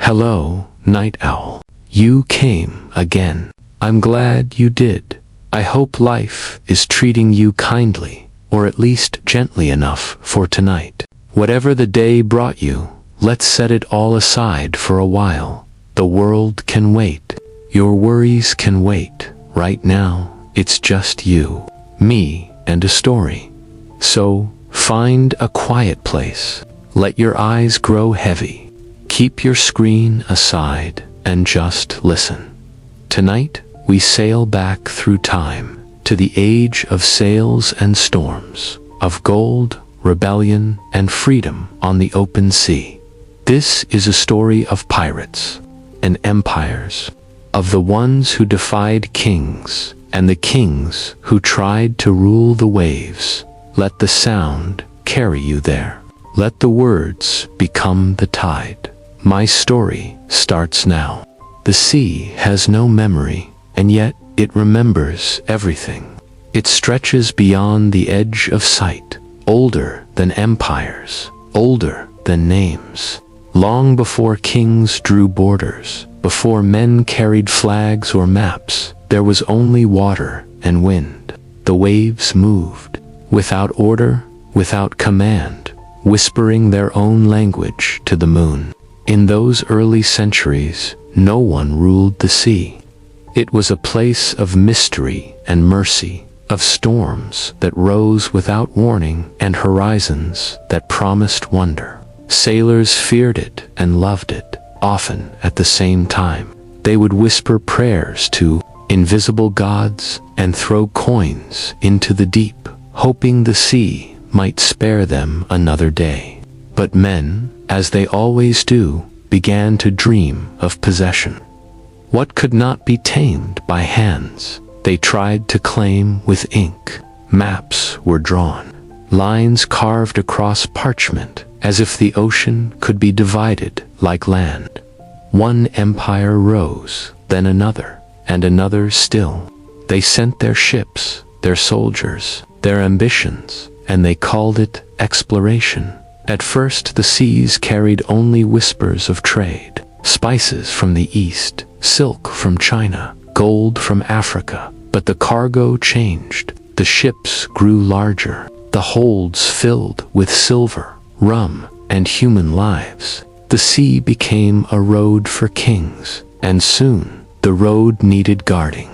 Hello, night owl. You came again. I'm glad you did. I hope life is treating you kindly, or at least gently enough for tonight. Whatever the day brought you, let's set it all aside for a while. The world can wait. Your worries can wait. Right now, it's just you, me, and a story. So, find a quiet place. Let your eyes grow heavy. Keep your screen aside and just listen. Tonight, we sail back through time to the age of sails and storms, of gold, rebellion, and freedom on the open sea. This is a story of pirates and empires, of the ones who defied kings and the kings who tried to rule the waves. Let the sound carry you there. Let the words become the tide. My story starts now. The sea has no memory, and yet it remembers everything. It stretches beyond the edge of sight, older than empires, older than names. Long before kings drew borders, before men carried flags or maps, there was only water and wind. The waves moved, without order, without command, whispering their own language to the moon. In those early centuries, no one ruled the sea. It was a place of mystery and mercy, of storms that rose without warning and horizons that promised wonder. Sailors feared it and loved it, often at the same time. They would whisper prayers to invisible gods and throw coins into the deep, hoping the sea might spare them another day. But men, as they always do, began to dream of possession. What could not be tamed by hands, they tried to claim with ink. Maps were drawn, lines carved across parchment, as if the ocean could be divided like land. One empire rose, then another, and another still. They sent their ships, their soldiers, their ambitions, and they called it exploration. At first the seas carried only whispers of trade, spices from the east, silk from China, gold from Africa. But the cargo changed. The ships grew larger, the holds filled with silver, rum, and human lives. The sea became a road for kings, and soon the road needed guarding.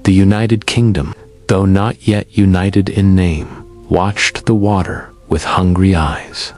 The United Kingdom, though not yet united in name, watched the water with hungry eyes.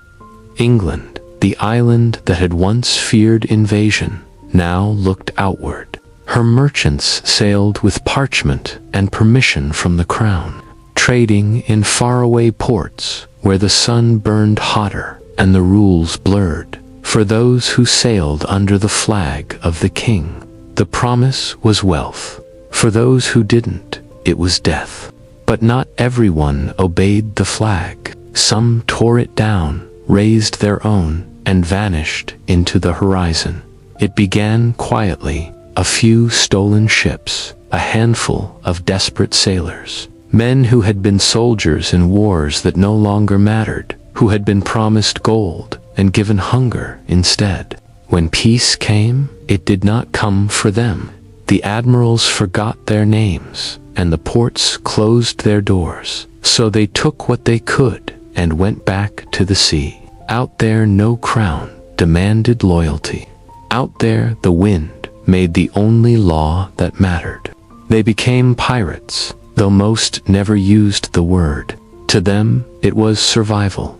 England, the island that had once feared invasion, now looked outward. Her merchants sailed with parchment and permission from the crown, trading in faraway ports where the sun burned hotter and the rules blurred. For those who sailed under the flag of the king, the promise was wealth. For those who didn't, it was death. But not everyone obeyed the flag. Some tore it down, raised their own, and vanished into the horizon. It began quietly, a few stolen ships, a handful of desperate sailors, men who had been soldiers in wars that no longer mattered, who had been promised gold and given hunger instead. When peace came, it did not come for them. The admirals forgot their names, and the ports closed their doors. So they took what they could and went back to the sea. Out there, no crown demanded loyalty. Out there, the wind made the only law that mattered. They became pirates, though most never used the word. To them, it was survival.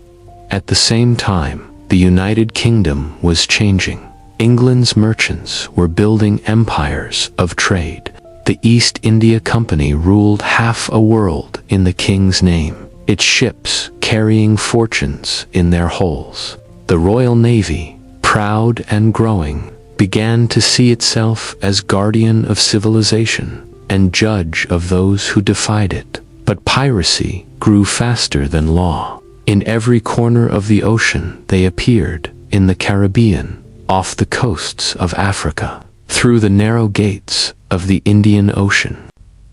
At the same time, the United Kingdom was changing. England's merchants were building empires of trade. The East India Company ruled half a world in the king's name, its ships carrying fortunes in their hulls. The Royal Navy, proud and growing, began to see itself as guardian of civilization and judge of those who defied it. But piracy grew faster than law. In every corner of the ocean they appeared, in the Caribbean, off the coasts of Africa, through the narrow gates of the Indian Ocean.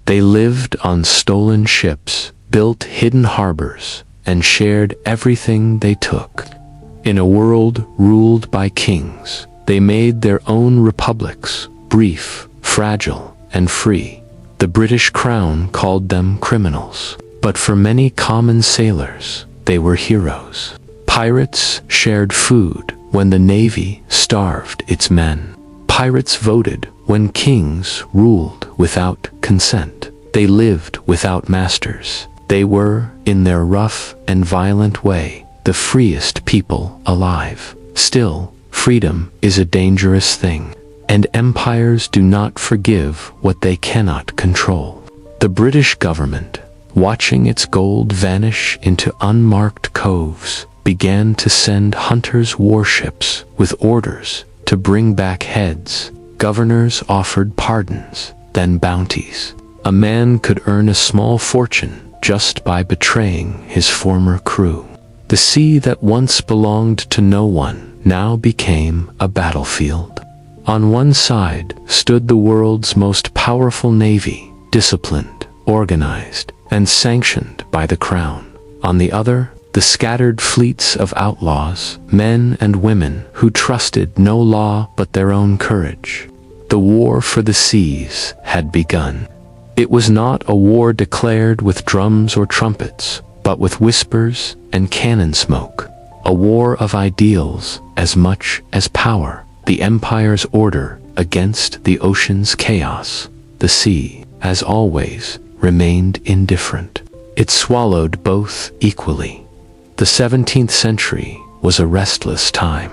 They lived on stolen ships, built hidden harbors, and shared everything they took. In a world ruled by kings, They made their own republics, brief, fragile, and free. The British Crown called them criminals, but for many common sailors, they were heroes. Pirates shared food when the Navy starved its men. Pirates voted when kings ruled without consent. They lived without masters. They were, in their rough and violent way, the freest people alive. Still, freedom is a dangerous thing, and empires do not forgive what they cannot control. The British government, watching its gold vanish into unmarked coves, began to send hunters' warships with orders to bring back heads. Governors offered pardons, then bounties. A man could earn a small fortune just by betraying his former crew. The sea that once belonged to no one now became a battlefield. On one side stood the world's most powerful navy, disciplined, organized, and sanctioned by the crown. On the other, the scattered fleets of outlaws, men and women who trusted no law but their own courage. The war for the seas had begun. It was not a war declared with drums or trumpets, but with whispers and cannon smoke. A war of ideals as much as power. The empire's order against the ocean's chaos. The sea, as always, remained indifferent. It swallowed both equally. The 17th century was a restless time.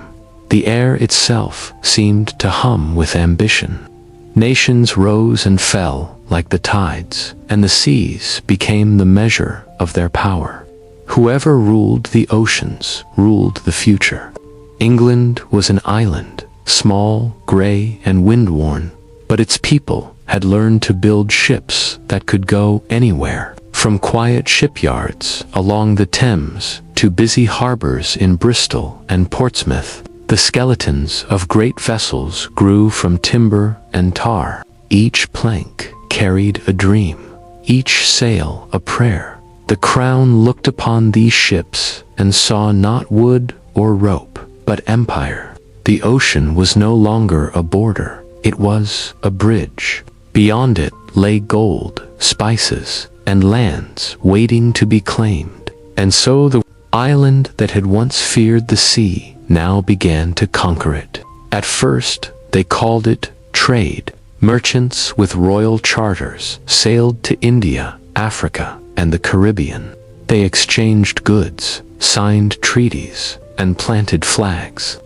The air itself seemed to hum with ambition. Nations rose and fell like the tides, and the seas became the measure of their power. Whoever ruled the oceans ruled the future. England was an island, small, gray, and wind-worn, but its people had learned to build ships that could go anywhere. From quiet shipyards along the Thames to busy harbors in Bristol and Portsmouth, the skeletons of great vessels grew from timber and tar. Each plank carried a dream, each sail a prayer. The crown looked upon these ships and saw not wood or rope, but empire. The ocean was no longer a border, it was a bridge. Beyond it lay gold, spices, and lands waiting to be claimed. And so the island that had once feared the sea now began to conquer it. At first, they called it trade. Merchants with royal charters sailed to India, Africa, and the Caribbean. They exchanged goods, signed treaties, and planted flags.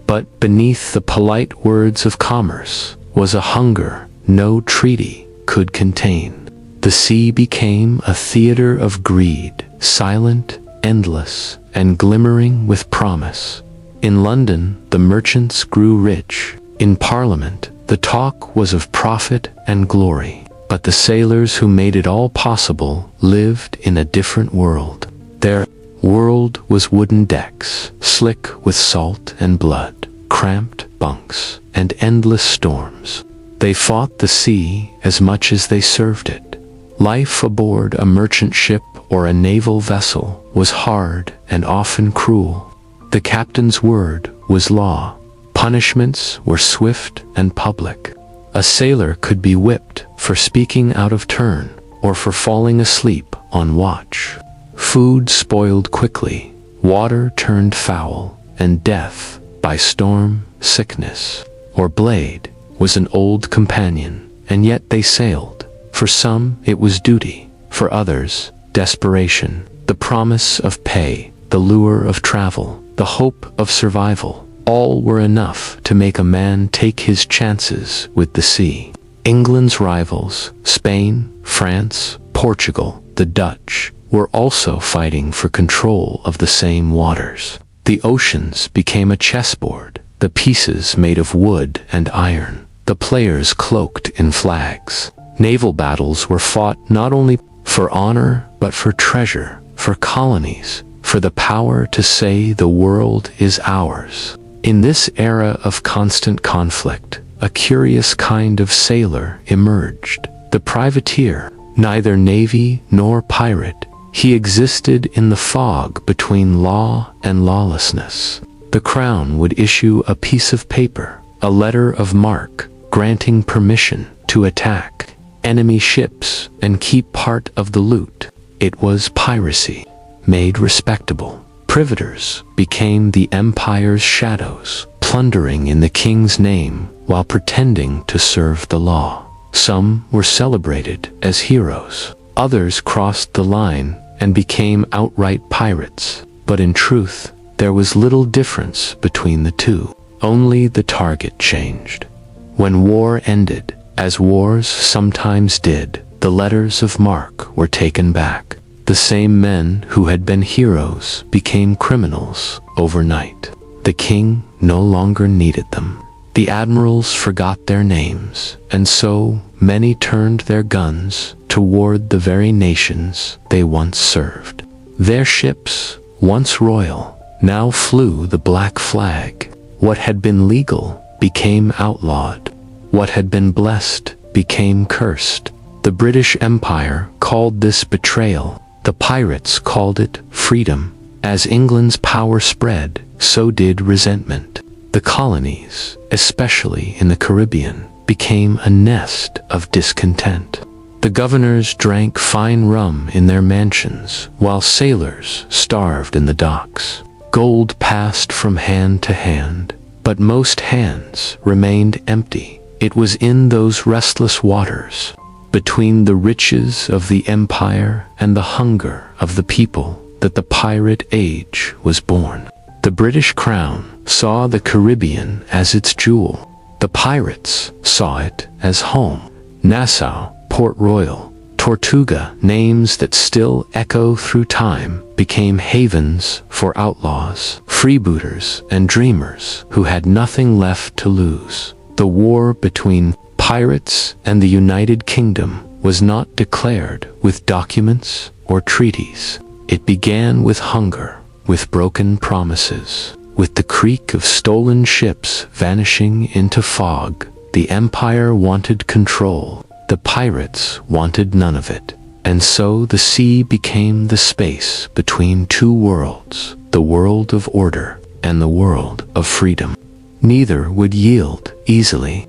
But beneath the polite words of commerce was a hunger no treaty could contain. The sea became a theater of greed, silent, endless, and glimmering with promise. In London, the merchants grew rich. In Parliament, the talk was of profit and glory. But the sailors who made it all possible lived in a different world. Their world was wooden decks, slick with salt and blood, cramped bunks, and endless storms. They fought the sea as much as they served it. Life aboard a merchant ship or a naval vessel was hard and often cruel. The captain's word was law. Punishments were swift and public. A sailor could be whipped for speaking out of turn or for falling asleep on watch. Food spoiled quickly, water turned foul, and death, by storm, sickness, or blade, was an old companion, and yet they sailed. For some, it was duty. For others, desperation. The promise of pay, the lure of travel, the hope of survival, all were enough to make a man take his chances with the sea. England's rivals, Spain, France, Portugal, the Dutch, were also fighting for control of the same waters. The oceans became a chessboard, the pieces made of wood and iron, the players cloaked in flags. Naval battles were fought not only for honor, but for treasure, for colonies, for the power to say the world is ours. In this era of constant conflict, a curious kind of sailor emerged. The privateer, neither navy nor pirate, he existed in the fog between law and lawlessness. The crown would issue a piece of paper, a letter of marque granting permission to attack enemy ships and keep part of the loot. It was piracy, made respectable. Privateers became the empire's shadows, plundering in the king's name while pretending to serve the law. Some were celebrated as heroes. Others crossed the line and became outright pirates. But in truth, there was little difference between the two. Only the target changed. When war ended, as wars sometimes did, the letters of marque were taken back. The same men who had been heroes became criminals overnight. The king no longer needed them. The admirals forgot their names, and so many turned their guns toward the very nations they once served. Their ships, once royal, now flew the black flag. What had been legal became outlawed. What had been blessed became cursed. The British Empire called this betrayal. The pirates called it freedom. As England's power spread, so did resentment. The colonies, especially in the Caribbean, became a nest of discontent. The governors drank fine rum in their mansions, while sailors starved in the docks. Gold passed from hand to hand, but most hands remained empty. It was in those restless waters, between the riches of the empire and the hunger of the people, that the pirate age was born. The British crown saw the Caribbean as its jewel. The pirates saw it as home. Nassau, Port Royal, Tortuga, names that still echo through time, became havens for outlaws, freebooters, and dreamers who had nothing left to lose. The war between pirates and the United Kingdom was not declared with documents or treaties. It began with hunger, with broken promises, with the creak of stolen ships vanishing into fog. The empire wanted control. The pirates wanted none of it. And so the sea became the space between two worlds, the world of order and the world of freedom. Neither would yield easily.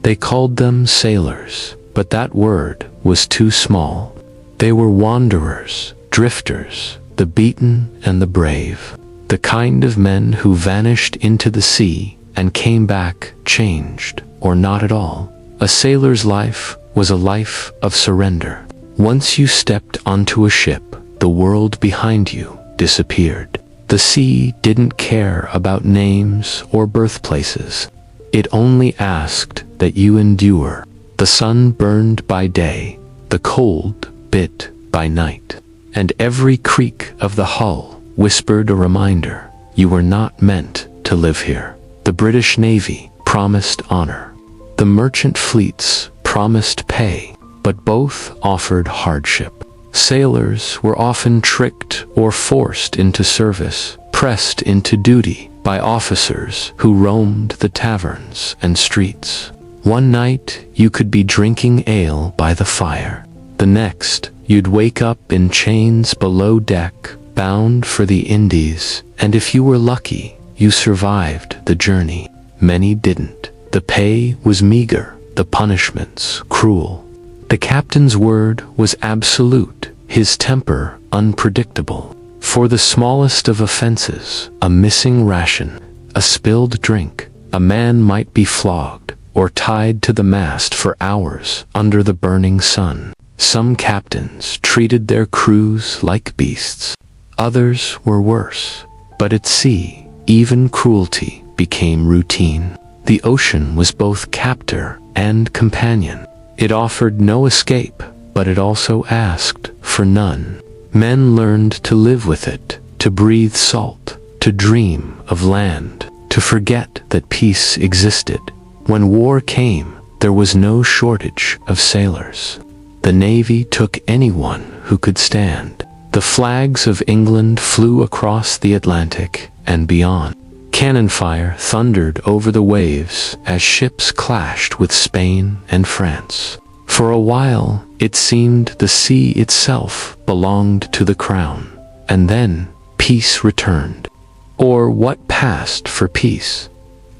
They called them sailors, but that word was too small. They were wanderers, drifters, the beaten and the brave, the kind of men who vanished into the sea and came back changed, or not at all. A sailor's life was a life of surrender. Once you stepped onto a ship, the world behind you disappeared. The sea didn't care about names or birthplaces. It only asked that you endure. The sun burned by day, the cold bit by night, and every creak of the hull whispered a reminder: you were not meant to live here. The British Navy promised honor. The merchant fleets promised pay, but both offered hardship. Sailors were often tricked or forced into service, pressed into duty by officers who roamed the taverns and streets. One night you could be drinking ale by the fire. The next, you'd wake up in chains below deck, bound for the Indies, and if you were lucky, you survived the journey. Many didn't. The pay was meager, the punishments cruel. The captain's word was absolute, his temper unpredictable. For the smallest of offenses, a missing ration, a spilled drink, a man might be flogged or tied to the mast for hours under the burning sun. Some captains treated their crews like beasts. Others were worse. But at sea, even cruelty became routine. The ocean was both captor and companion. It offered no escape, but it also asked for none. Men learned to live with it, to breathe salt, to dream of land, to forget that peace existed. When war came, there was no shortage of sailors. The Navy took anyone who could stand. The flags of England flew across the Atlantic and beyond. Cannon fire thundered over the waves as ships clashed with Spain and France. For a while, it seemed the sea itself belonged to the crown. And then, peace returned. Or what passed for peace.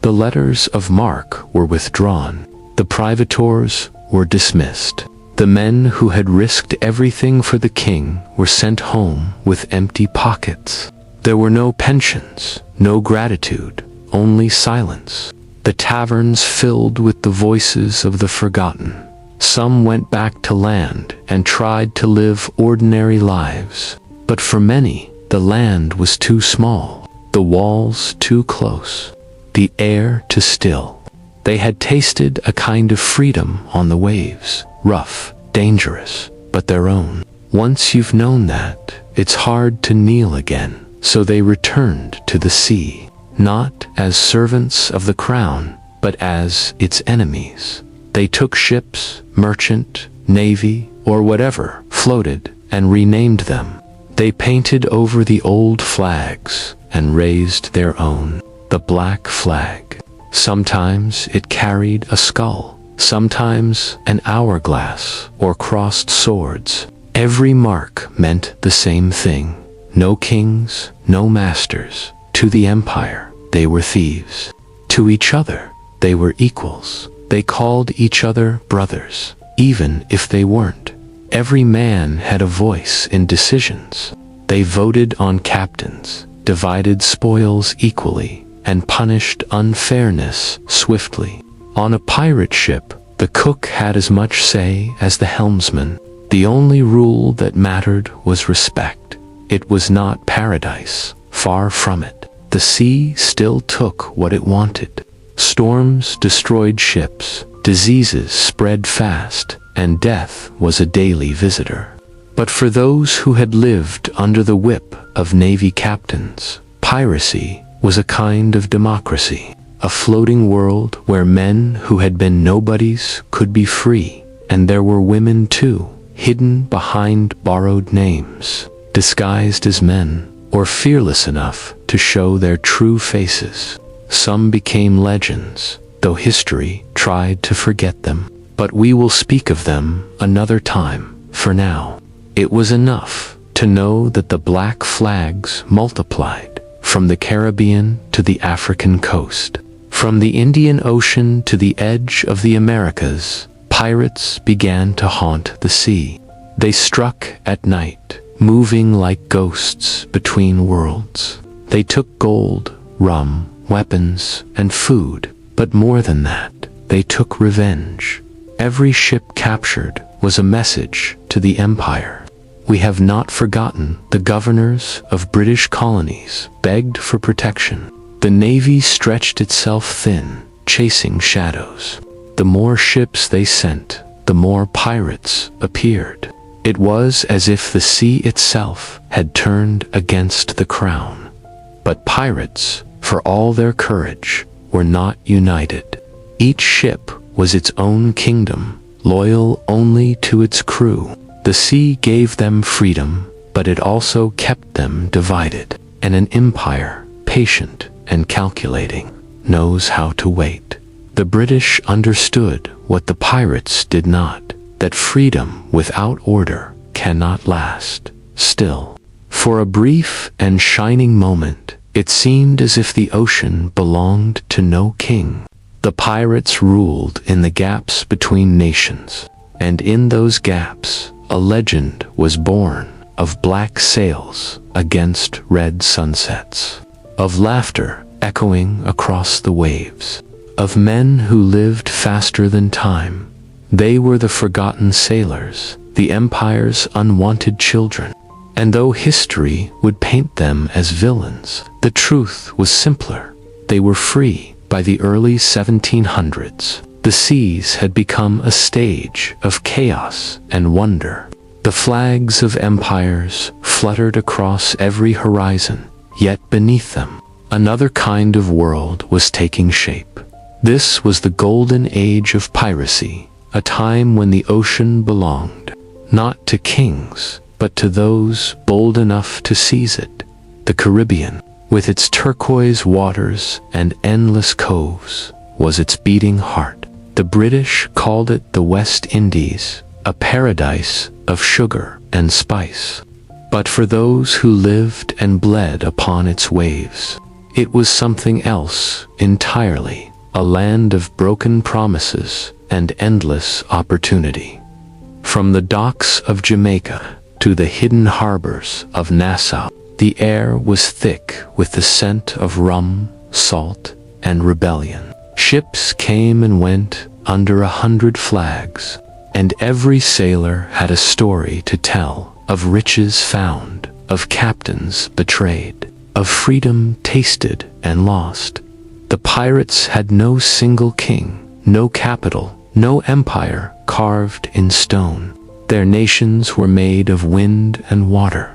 The letters of marque were withdrawn. The privators were dismissed. The men who had risked everything for the king were sent home with empty pockets. There were no pensions, no gratitude, only silence. The taverns filled with the voices of the forgotten. Some went back to land and tried to live ordinary lives. But for many, the land was too small, the walls too close, the air too still. They had tasted a kind of freedom on the waves, rough, dangerous, but their own. Once you've known that, it's hard to kneel again. So they returned to the sea, not as servants of the crown, but as its enemies. They took ships, merchant, navy, or whatever floated, and renamed them. They painted over the old flags and raised their own, the black flag. Sometimes it carried a skull, sometimes an hourglass or crossed swords. Every mark meant the same thing. No kings, no masters. To the empire, they were thieves. To each other, they were equals. They called each other brothers, even if they weren't. Every man had a voice in decisions. They voted on captains, divided spoils equally, and punished unfairness swiftly. On a pirate ship, the cook had as much say as the helmsman. The only rule that mattered was respect. It was not paradise, far from it. The sea still took what it wanted. Storms destroyed ships, diseases spread fast, and death was a daily visitor. But for those who had lived under the whip of navy captains, piracy was a kind of democracy, a floating world where men who had been nobodies could be free, and there were women too, hidden behind borrowed names, disguised as men, or fearless enough to show their true faces. Some became legends, though history tried to forget them. But we will speak of them another time. For now, it was enough to know that the black flags multiplied, from the Caribbean to the African coast. From the Indian Ocean to the edge of the Americas, pirates began to haunt the sea. They struck at night, moving like ghosts between worlds. They took gold, rum, weapons, and food, but more than that, they took revenge. Every ship captured was a message to the empire. We have not forgotten the governors of British colonies begged for protection. The navy stretched itself thin, chasing shadows. The more ships they sent, the more pirates appeared. It was as if the sea itself had turned against the crown. But pirates, for all their courage, were not united. Each ship was its own kingdom, loyal only to its crew. The sea gave them freedom, but it also kept them divided. And an empire, patient and calculating, knows how to wait. The British understood what the pirates did not, that freedom without order cannot last. Still, for a brief and shining moment, it seemed as if the ocean belonged to no king. The pirates ruled in the gaps between nations, and in those gaps, a legend was born of black sails against red sunsets, of laughter echoing across the waves, of men who lived faster than time. They were the forgotten sailors, the empire's unwanted children. And though history would paint them as villains, the truth was simpler. They were free. By the early 1700s, the seas had become a stage of chaos and wonder. The flags of empires fluttered across every horizon, yet beneath them, another kind of world was taking shape. This was the golden age of piracy, a time when the ocean belonged, not to kings, but to those bold enough to seize it. The Caribbean, with its turquoise waters and endless coves, was its beating heart. The British called it the West Indies, a paradise of sugar and spice. But for those who lived and bled upon its waves, It was something else entirely, a land of broken promises and endless opportunity. From the docks of Jamaica to the hidden harbors of Nassau, the air was thick with the scent of rum, salt, and rebellion. Ships came and went under 100 flags, and every sailor had a story to tell of riches found, of captains betrayed, of freedom tasted and lost. The pirates had no single king, no capital, no empire carved in stone. Their nations were made of wind and water.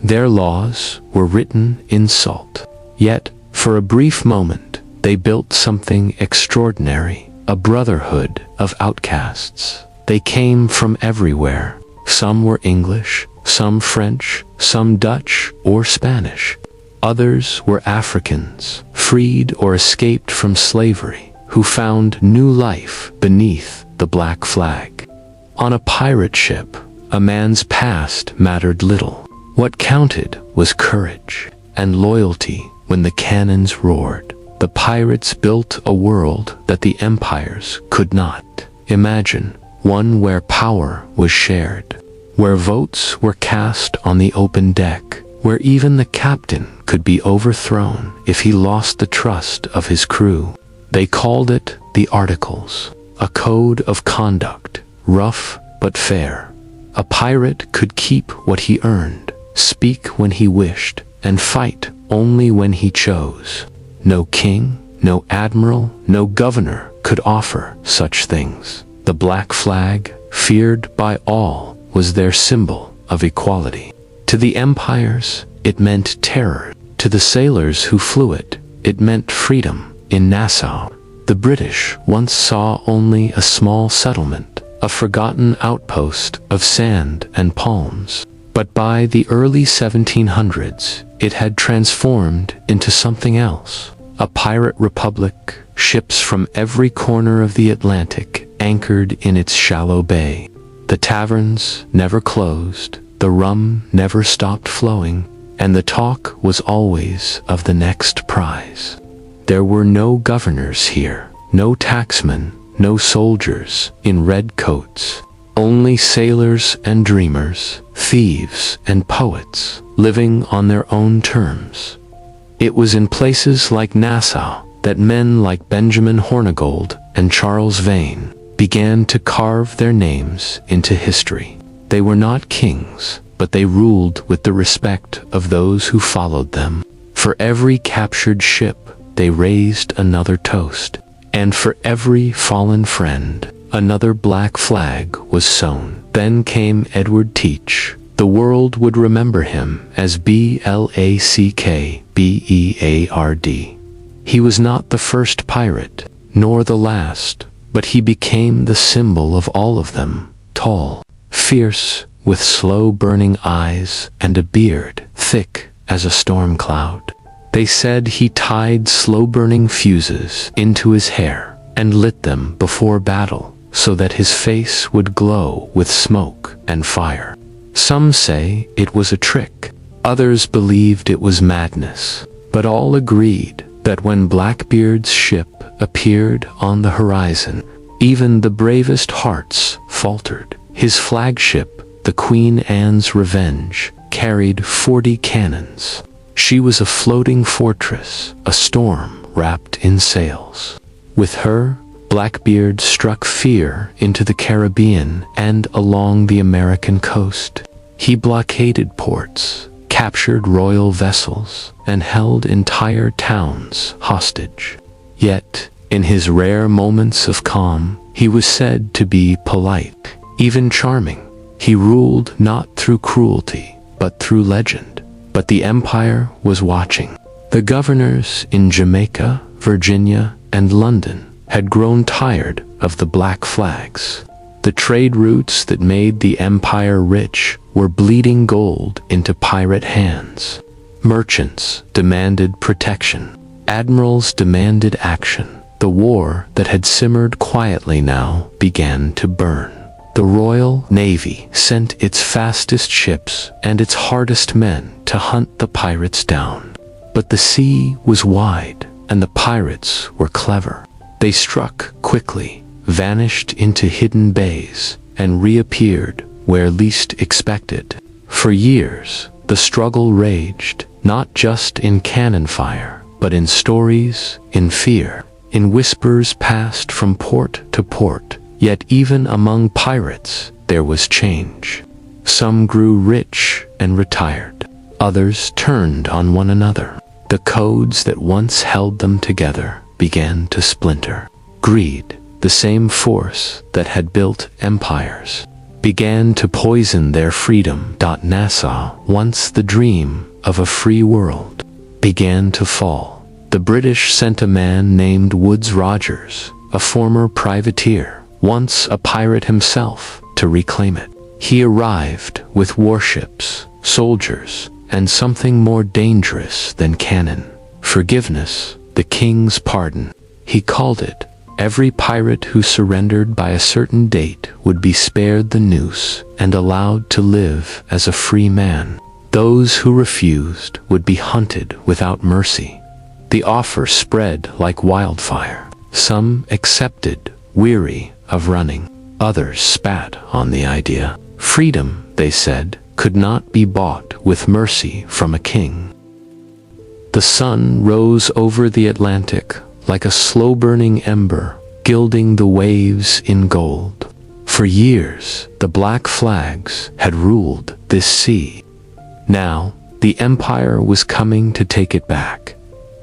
Their laws were written in salt. Yet, for a brief moment, they built something extraordinary, a brotherhood of outcasts. They came from everywhere. Some were English, some French, some Dutch or Spanish. Others were Africans, freed or escaped from slavery, who found new life beneath the black flag. On a pirate ship, a man's past mattered little. What counted was courage and loyalty when the cannons roared. The pirates built a world that the empires could not imagine, one where power was shared, where votes were cast on the open deck, where even the captain could be overthrown if he lost the trust of his crew. They called it the Articles, a code of conduct, rough but fair. A pirate could keep what he earned, speak when he wished, and fight only when he chose. No king, no admiral, no governor could offer such things. The black flag, feared by all, was their symbol of equality. To the empires, it meant terror. To the sailors who flew it, it meant freedom. In Nassau, the British once saw only a small settlement, a forgotten outpost of sand and palms. But by the early 1700s, it had transformed into something else. A pirate republic, ships from every corner of the Atlantic anchored in its shallow bay. The taverns never closed, the rum never stopped flowing, and the talk was always of the next prize. There were no governors here, no tacksmen, no soldiers in red coats, only sailors and dreamers, thieves and poets, living on their own terms. It was in places like Nassau that men like Benjamin Hornigold and Charles Vane began to carve their names into history. They were not kings, but they ruled with the respect of those who followed them. For every captured ship, they raised another toast, and for every fallen friend, another black flag was sown. Then came Edward Teach. The world would remember him as Blackbeard. He was not the first pirate, nor the last, but he became the symbol of all of them, tall, fierce, with slow-burning eyes and a beard thick as a storm cloud. They said he tied slow-burning fuses into his hair and lit them before battle so that his face would glow with smoke and fire. Some say it was a trick. Others believed it was madness. But all agreed that when Blackbeard's ship appeared on the horizon, even the bravest hearts faltered. His flagship, the Queen Anne's Revenge, carried 40 cannons. She was a floating fortress, a storm wrapped in sails. With her, Blackbeard struck fear into the Caribbean and along the American coast. He blockaded ports, captured royal vessels, and held entire towns hostage. Yet, in his rare moments of calm, he was said to be polite, even charming. He ruled not through cruelty, but through legend. But the empire was watching. The governors in Jamaica, Virginia, and London had grown tired of the black flags. The trade routes that made the empire rich were bleeding gold into pirate hands. Merchants demanded protection. Admirals demanded action. The war that had simmered quietly now began to burn. The Royal Navy sent its fastest ships and its hardest men to hunt the pirates down. But the sea was wide, and the pirates were clever. They struck quickly, vanished into hidden bays, and reappeared where least expected. For years, the struggle raged, not just in cannon fire, but in stories, in fear, in whispers passed from port to port. Yet even among pirates, there was change. Some grew rich and retired. Others turned on one another. The codes that once held them together began to splinter. Greed, the same force that had built empires, began to poison their freedom. Nassau, once the dream of a free world, began to fall. The British sent a man named Woodes Rogers, a former privateer, once a pirate himself, to reclaim it. He arrived with warships, soldiers, and something more dangerous than cannon: forgiveness, the king's pardon. He called it. Every pirate who surrendered by a certain date would be spared the noose and allowed to live as a free man. Those who refused would be hunted without mercy. The offer spread like wildfire. Some accepted, weary of running. Others spat on the idea. Freedom, they said, could not be bought with mercy from a king. The sun rose over the Atlantic like a slow-burning ember, gilding the waves in gold. For years, the black flags had ruled this sea. Now, the empire was coming to take it back.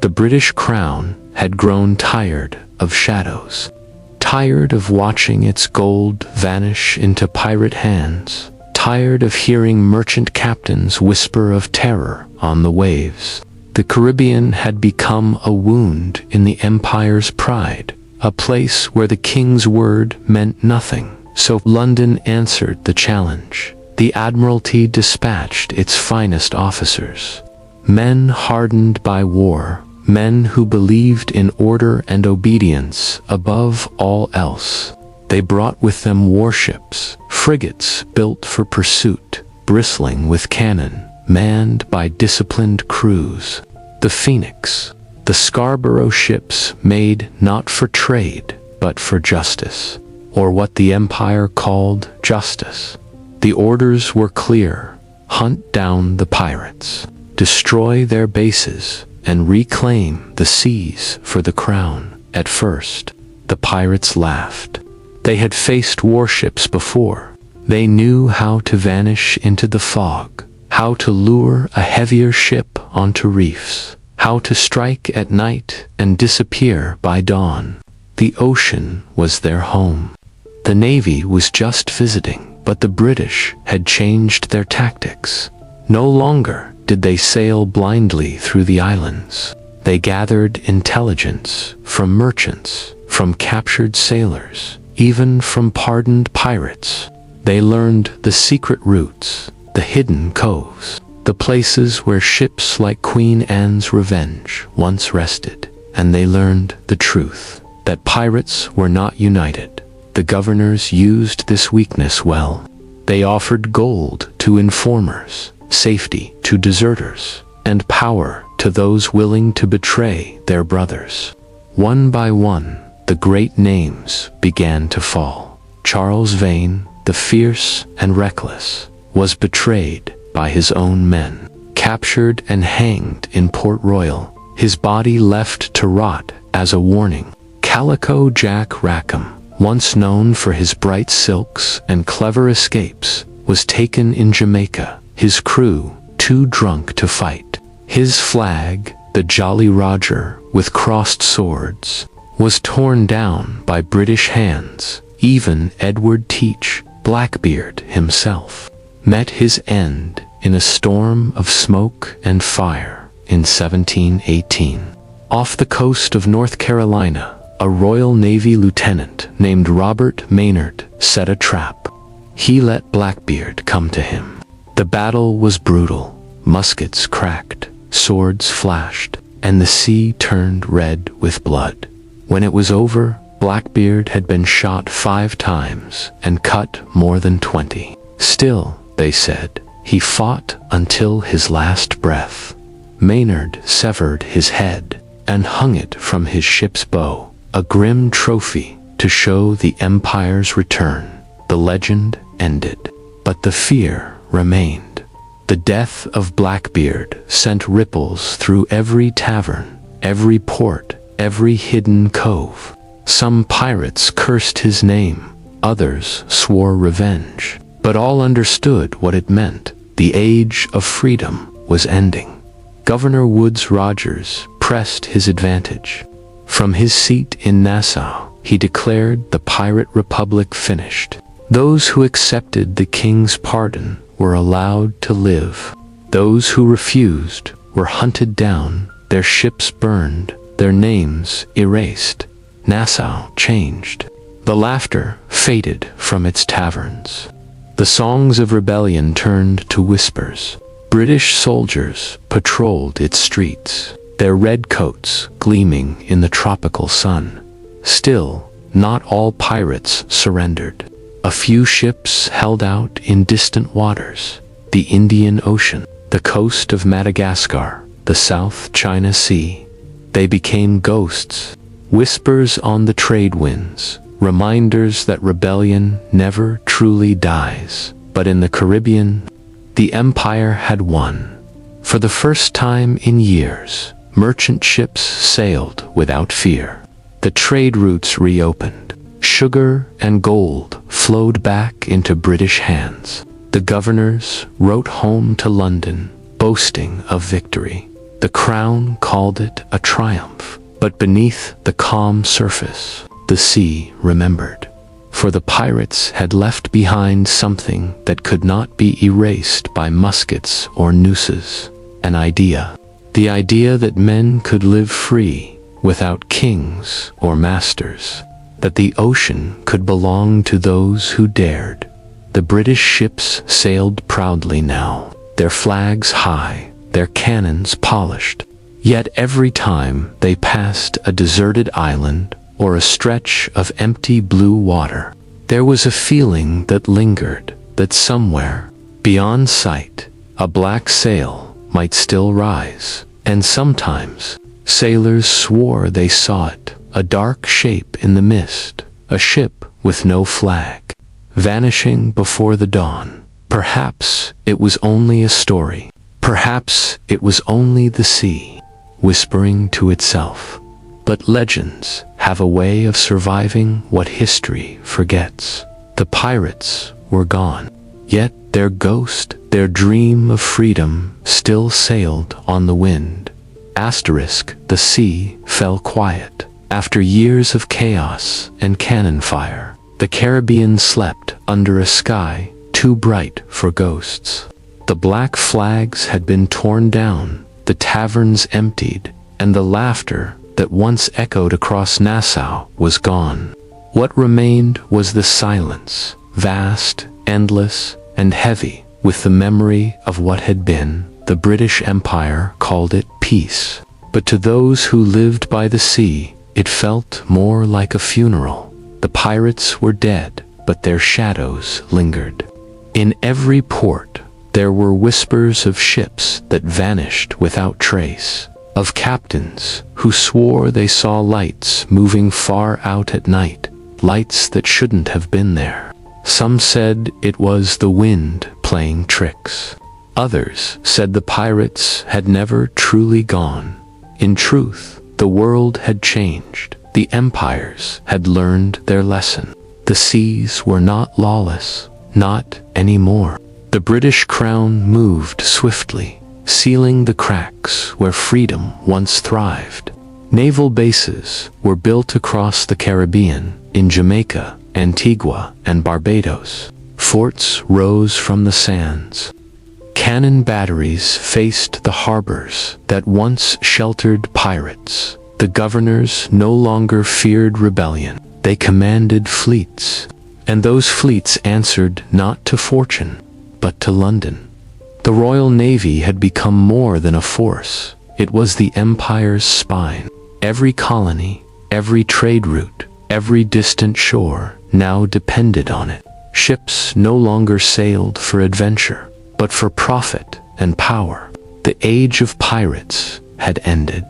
The British crown had grown tired of shadows, tired of watching its gold vanish into pirate hands, tired of hearing merchant captains whisper of terror on the waves. The Caribbean had become a wound in the empire's pride, a place where the king's word meant nothing. So London answered the challenge. The Admiralty dispatched its finest officers, men hardened by war, men who believed in order and obedience above all else. They brought with them warships, frigates built for pursuit, bristling with cannon, manned by disciplined crews. The Phoenix, the Scarborough ships made not for trade, but for justice, or what the empire called justice. The orders were clear: hunt down the pirates, destroy their bases, and reclaim the seas for the crown. At first, the pirates laughed. They had faced warships before. They knew how to vanish into the fog, how to lure a heavier ship onto reefs, how to strike at night and disappear by dawn. The ocean was their home. The Navy was just visiting, but the British had changed their tactics. No longer did they sail blindly through the islands. They gathered intelligence from merchants, from captured sailors, even from pardoned pirates. They learned the secret routes, the hidden coves, the places where ships like Queen Anne's Revenge once rested. And they learned the truth, that pirates were not united. The governors used this weakness well. They offered gold to informers, safety to deserters, and power to those willing to betray their brothers. One by one, the great names began to fall. Charles Vane, the fierce and reckless, was betrayed by his own men, captured and hanged in Port Royal, his body left to rot as a warning. Calico Jack Rackham, once known for his bright silks and clever escapes, was taken in Jamaica, his crew too drunk to fight. His flag, the Jolly Roger with crossed swords, was torn down by British hands. Even Edward Teach, Blackbeard himself, met his end in a storm of smoke and fire in 1718. Off the coast of North Carolina, a Royal Navy lieutenant named Robert Maynard set a trap. He let Blackbeard come to him. The battle was brutal. Muskets cracked, swords flashed, and the sea turned red with blood. When it was over, Blackbeard had been shot 5 times and cut more than 20. Still, they said, he fought until his last breath. Maynard severed his head and hung it from his ship's bow, a grim trophy to show the Empire's return. The legend ended, but the fear remained. The death of Blackbeard sent ripples through every tavern, every port, every hidden cove. Some pirates cursed his name, others swore revenge, but all understood what it meant. The age of freedom was ending. Governor Woodes Rogers pressed his advantage. From his seat in Nassau, he declared the pirate republic finished. Those who accepted the king's pardon were allowed to live. Those who refused were hunted down, their ships burned, their names erased. Nassau changed. The laughter faded from its taverns. The songs of rebellion turned to whispers. British soldiers patrolled its streets, their red coats gleaming in the tropical sun. Still, not all pirates surrendered. A few ships held out in distant waters, the Indian Ocean, the coast of Madagascar, the South China Sea. They became ghosts, whispers on the trade winds, reminders that rebellion never truly dies. But in the Caribbean, the Empire had won. For the first time in years, merchant ships sailed without fear. The trade routes reopened. Sugar and gold flowed back into British hands. The governors wrote home to London, boasting of victory. The Crown called it a triumph, but beneath the calm surface, the sea remembered. For the pirates had left behind something that could not be erased by muskets or nooses. An idea. The idea that men could live free, without kings or masters. That the ocean could belong to those who dared. The British ships sailed proudly now, their flags high, their cannons polished. Yet every time they passed a deserted island or a stretch of empty blue water, there was a feeling that lingered, that somewhere, beyond sight, a black sail might still rise. And sometimes, sailors swore they saw it, a dark shape in the mist, a ship with no flag, vanishing before the dawn. Perhaps it was only a story. Perhaps it was only the sea, whispering to itself. But legends have a way of surviving what history forgets. The pirates were gone, yet their ghost, their dream of freedom, still sailed on the wind. The sea fell quiet. After years of chaos and cannon fire, the Caribbean slept under a sky too bright for ghosts. The black flags had been torn down, the taverns emptied, and the laughter that once echoed across Nassau was gone. What remained was the silence, vast, endless, and heavy with the memory of what had been. The British Empire called it peace. But to those who lived by the sea, it felt more like a funeral. The pirates were dead, but their shadows lingered. In every port, there were whispers of ships that vanished without trace, of captains who swore they saw lights moving far out at night, lights that shouldn't have been there. Some said it was the wind playing tricks. Others said the pirates had never truly gone. In truth, the world had changed. The empires had learned their lesson. The seas were not lawless, not anymore. The British crown moved swiftly, sealing the cracks where freedom once thrived. Naval bases were built across the Caribbean, in Jamaica, Antigua, and Barbados. Forts rose from the sands. Cannon batteries faced the harbors that once sheltered pirates. The governors no longer feared rebellion. They commanded fleets, and those fleets answered not to fortune, but to London. The Royal Navy had become more than a force. It was the empire's spine. Every colony, every trade route, every distant shore now depended on it. Ships no longer sailed for adventure, but for profit and power. The age of pirates had ended,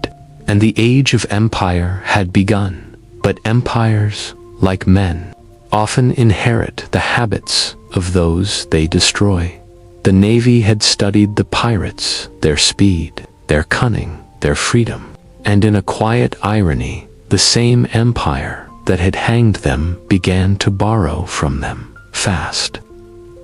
and the age of empire had begun. But empires, like men, often inherit the habits of those they destroy. The Navy had studied the pirates, their speed, their cunning, their freedom, and in a quiet irony, the same empire that had hanged them began to borrow from them fast.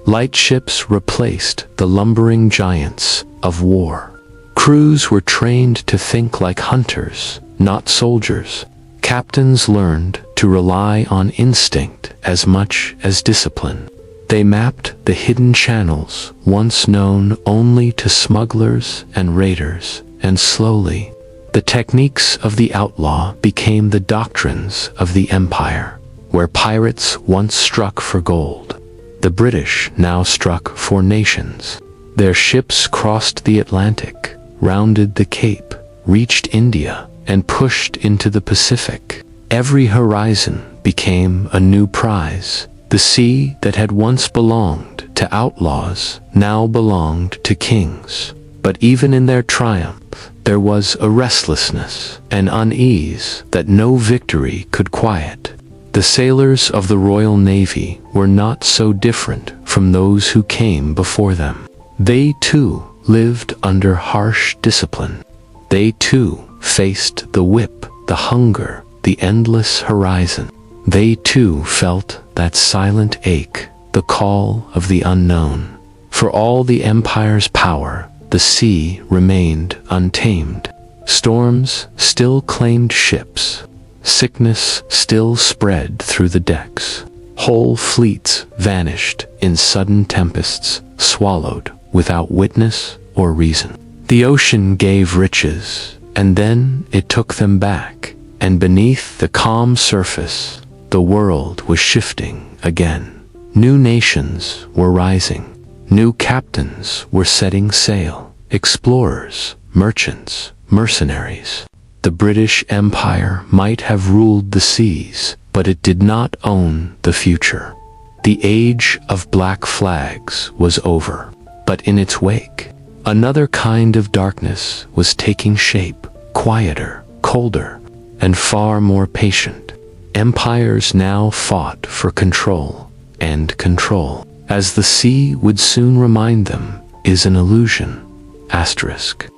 Light ships replaced the lumbering giants of war. Crews were trained to think like hunters, not soldiers. Captains learned to rely on instinct as much as discipline. They mapped the hidden channels once known only to smugglers and raiders, and slowly, the techniques of the outlaw became the doctrines of the empire. Where pirates once struck for gold, the British now struck for nations. Their ships crossed the Atlantic, rounded the Cape, reached India, and pushed into the Pacific. Every horizon became a new prize. The sea that had once belonged to outlaws now belonged to kings. But even in their triumph, there was a restlessness, an unease that no victory could quiet. The sailors of the Royal Navy were not so different from those who came before them. They too lived under harsh discipline. They too faced the whip, the hunger, the endless horizon. They too felt that silent ache, the call of the unknown. For all the empire's power, the sea remained untamed. Storms still claimed ships. Sickness still spread through the decks. Whole fleets vanished in sudden tempests, swallowed without witness or reason. The ocean gave riches, and then it took them back, and beneath the calm surface, the world was shifting again. New nations were rising. New captains were setting sail. Explorers, merchants, mercenaries. The British Empire might have ruled the seas, but it did not own the future. The age of black flags was over, but in its wake, another kind of darkness was taking shape, quieter, colder, and far more patient. Empires now fought for control, and control, as the sea would soon remind them, is an illusion. Asterisk.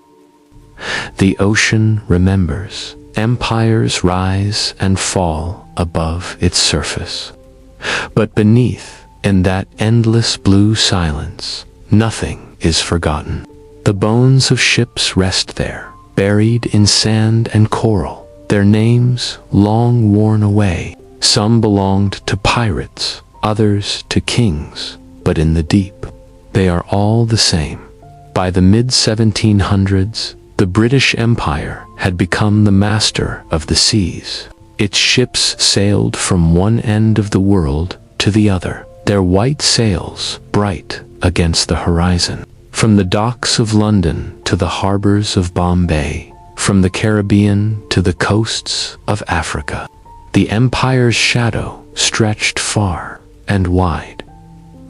The ocean remembers. Empires rise and fall above its surface. But beneath, in that endless blue silence, nothing is forgotten. The bones of ships rest there, buried in sand and coral, their names long worn away. Some belonged to pirates, others to kings, but in the deep, they are all the same. By the mid-1700s, the British Empire had become the master of the seas. Its ships sailed from one end of the world to the other, their white sails bright against the horizon. From the docks of London to the harbors of Bombay, from the Caribbean to the coasts of Africa, the empire's shadow stretched far and wide.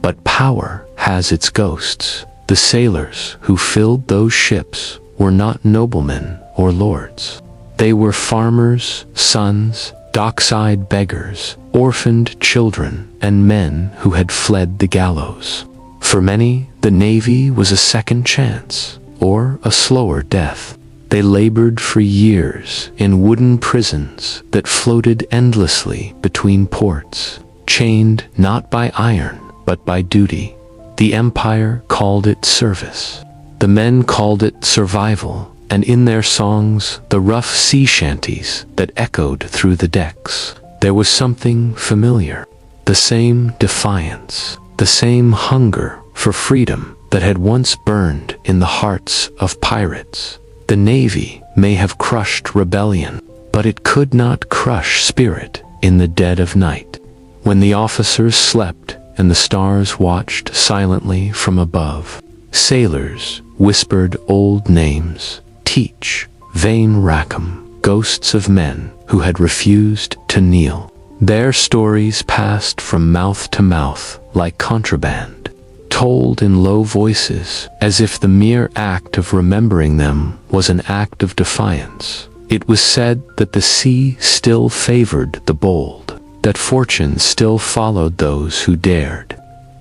But power has its ghosts. The sailors who filled those ships were not noblemen or lords. They were farmers' sons, dockside beggars, orphaned children, and men who had fled the gallows. For many, the Navy was a second chance, or a slower death. They labored for years in wooden prisons that floated endlessly between ports, chained not by iron, but by duty. The empire called it service. The men called it survival, and in their songs, the rough sea shanties that echoed through the decks, there was something familiar. The same defiance, the same hunger for freedom that had once burned in the hearts of pirates. The Navy may have crushed rebellion, but it could not crush spirit in the dead of night. When the officers slept and the stars watched silently from above, sailors whispered old names: Teach, Vane Rackham, ghosts of men who had refused to kneel. Their stories passed from mouth to mouth like contraband, told in low voices, as if the mere act of remembering them was an act of defiance. It was said that the sea still favored the bold, that fortune still followed those who dared.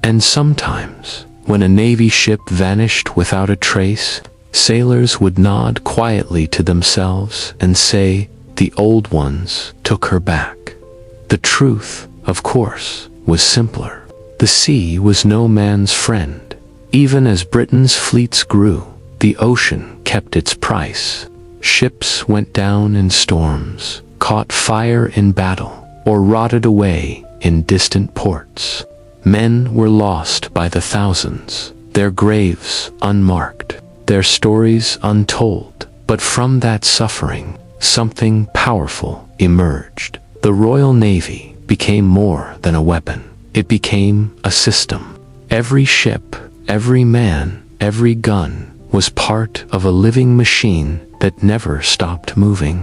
And sometimes, when a navy ship vanished without a trace, sailors would nod quietly to themselves and say, "The old ones took her back." The truth, of course, was simpler. The sea was no man's friend. Even as Britain's fleets grew, the ocean kept its price. Ships went down in storms, caught fire in battle, or rotted away in distant ports. Men were lost by the thousands, their graves unmarked, their stories untold. But from that suffering, something powerful emerged. The Royal Navy became more than a weapon. It became a system. Every ship, every man, every gun was part of a living machine that never stopped moving.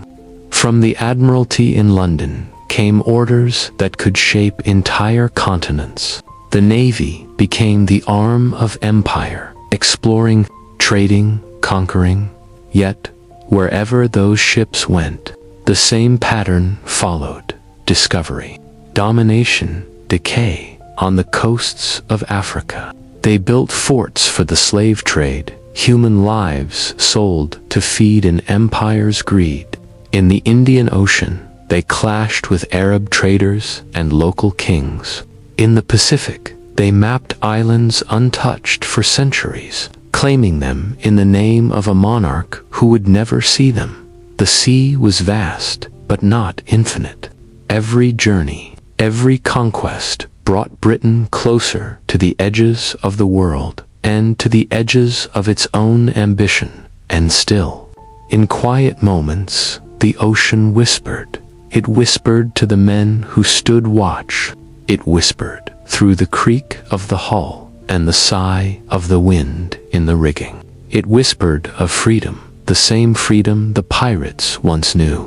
From the Admiralty in London came orders that could shape entire continents. The Navy became the arm of empire, exploring, trading, conquering. Yet, wherever those ships went, the same pattern followed: discovery, domination, decay. On the coasts of Africa, they built forts for the slave trade, human lives sold to feed an empire's greed. In the Indian Ocean, they clashed with Arab traders and local kings. In the Pacific, they mapped islands untouched for centuries, claiming them in the name of a monarch who would never see them. The sea was vast, but not infinite. Every journey, every conquest brought Britain closer to the edges of the world and to the edges of its own ambition. And still, in quiet moments, the ocean whispered. It whispered to the men who stood watch. It whispered through the creak of the hull and the sigh of the wind in the rigging. It whispered of freedom, the same freedom the pirates once knew,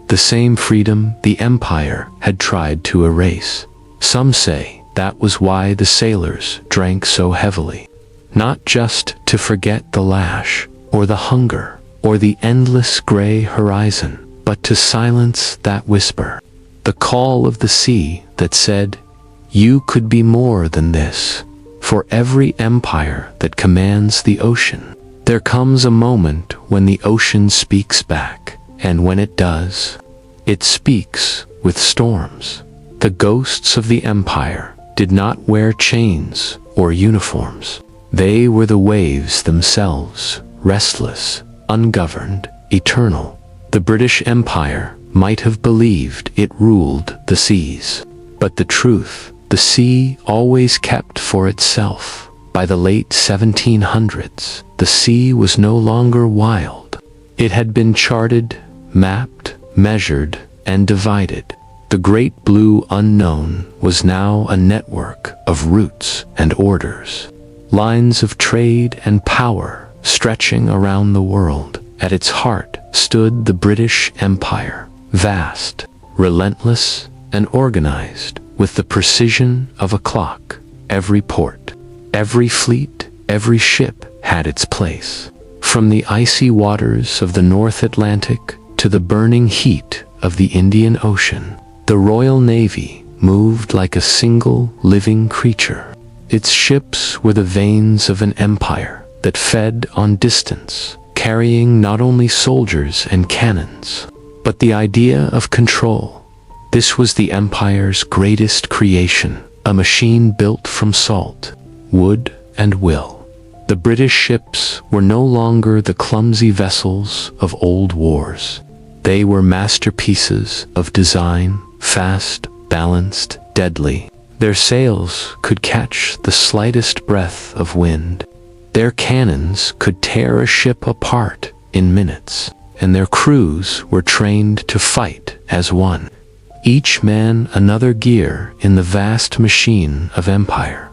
the same freedom the empire had tried to erase. Some say that was why the sailors drank so heavily, not just to forget the lash, or the hunger, or the endless gray horizon, but to silence that whisper, the call of the sea that said, "You could be more than this." For every empire that commands the ocean, there comes a moment when the ocean speaks back, and when it does, it speaks with storms. The ghosts of the empire did not wear chains or uniforms. They were the waves themselves, restless, ungoverned, eternal. The British Empire might have believed it ruled the seas, but the truth, the sea always kept for itself. By the late 1700s, the sea was no longer wild. It had been charted, mapped, measured, and divided. The great blue unknown was now a network of routes and orders, lines of trade and power stretching around the world. At its heart stood the British Empire, vast, relentless, and organized with the precision of a clock. Every port, every fleet, every ship had its place. From the icy waters of the North Atlantic to the burning heat of the Indian Ocean, the Royal Navy moved like a single living creature. Its ships were the veins of an empire that fed on distance, carrying not only soldiers and cannons, but the idea of control. This was the empire's greatest creation, a machine built from salt, wood, and will. The British ships were no longer the clumsy vessels of old wars. They were masterpieces of design, fast, balanced, deadly. Their sails could catch the slightest breath of wind. Their cannons could tear a ship apart in minutes, and their crews were trained to fight as one. Each man another gear in the vast machine of empire.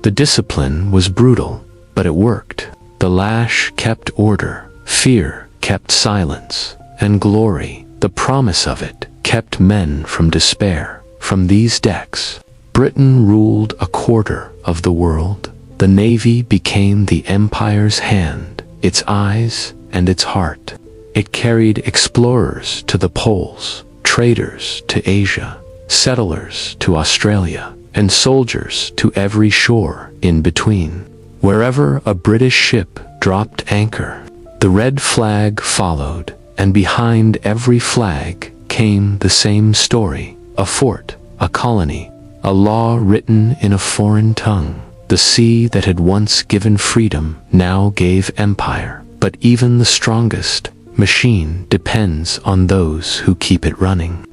The discipline was brutal, but it worked. The lash kept order, fear kept silence, and glory, the promise of it, kept men from despair. From these decks, Britain ruled a quarter of the world. the Navy became the empire's hand, its eyes and its heart. It carried explorers to the poles, traders to Asia, settlers to Australia, and soldiers to every shore in between. Wherever a British ship dropped anchor, the red flag followed, and behind every flag came the same story: a fort, a colony, a law written in a foreign tongue. The sea that had once given freedom now gave empire, but even the strongest machine depends on those who keep it running.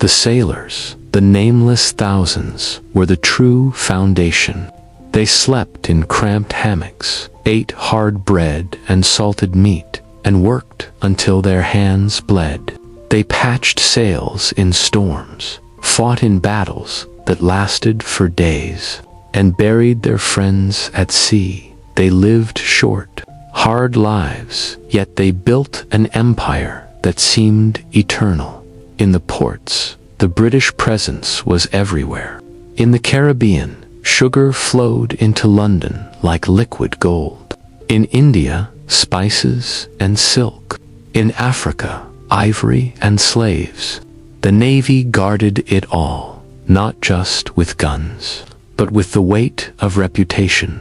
The sailors, the nameless thousands, were the true foundation. They slept in cramped hammocks, ate hard bread and salted meat, and worked until their hands bled. They patched sails in storms, fought in battles that lasted for days, and buried their friends at sea. They lived short, hard lives, yet they built an empire that seemed eternal. In the ports, the British presence was everywhere. In the Caribbean, sugar flowed into London like liquid gold. In India, spices and silk. In Africa, ivory and slaves. The Navy guarded it all, not just with guns, but with the weight of reputation.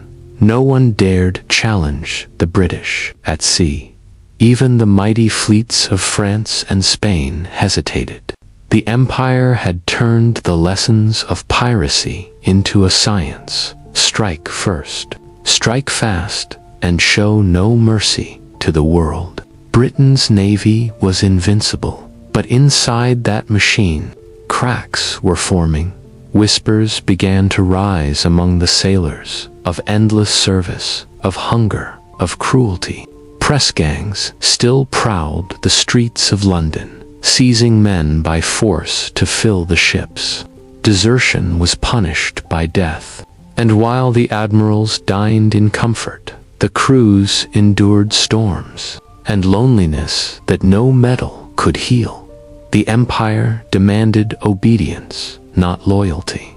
No one dared challenge the British at sea. Even the mighty fleets of France and Spain hesitated. The empire had turned the lessons of piracy into a science. Strike first, strike fast, and show no mercy to the world. Britain's navy was invincible, but inside that machine, cracks were forming. Whispers began to rise among the sailors of endless service, of hunger, of cruelty. Press gangs still prowled the streets of London, seizing men by force to fill the ships. Desertion was punished by death, and while the admirals dined in comfort, the crews endured storms and loneliness that no metal could heal. The empire demanded obedience, not loyalty,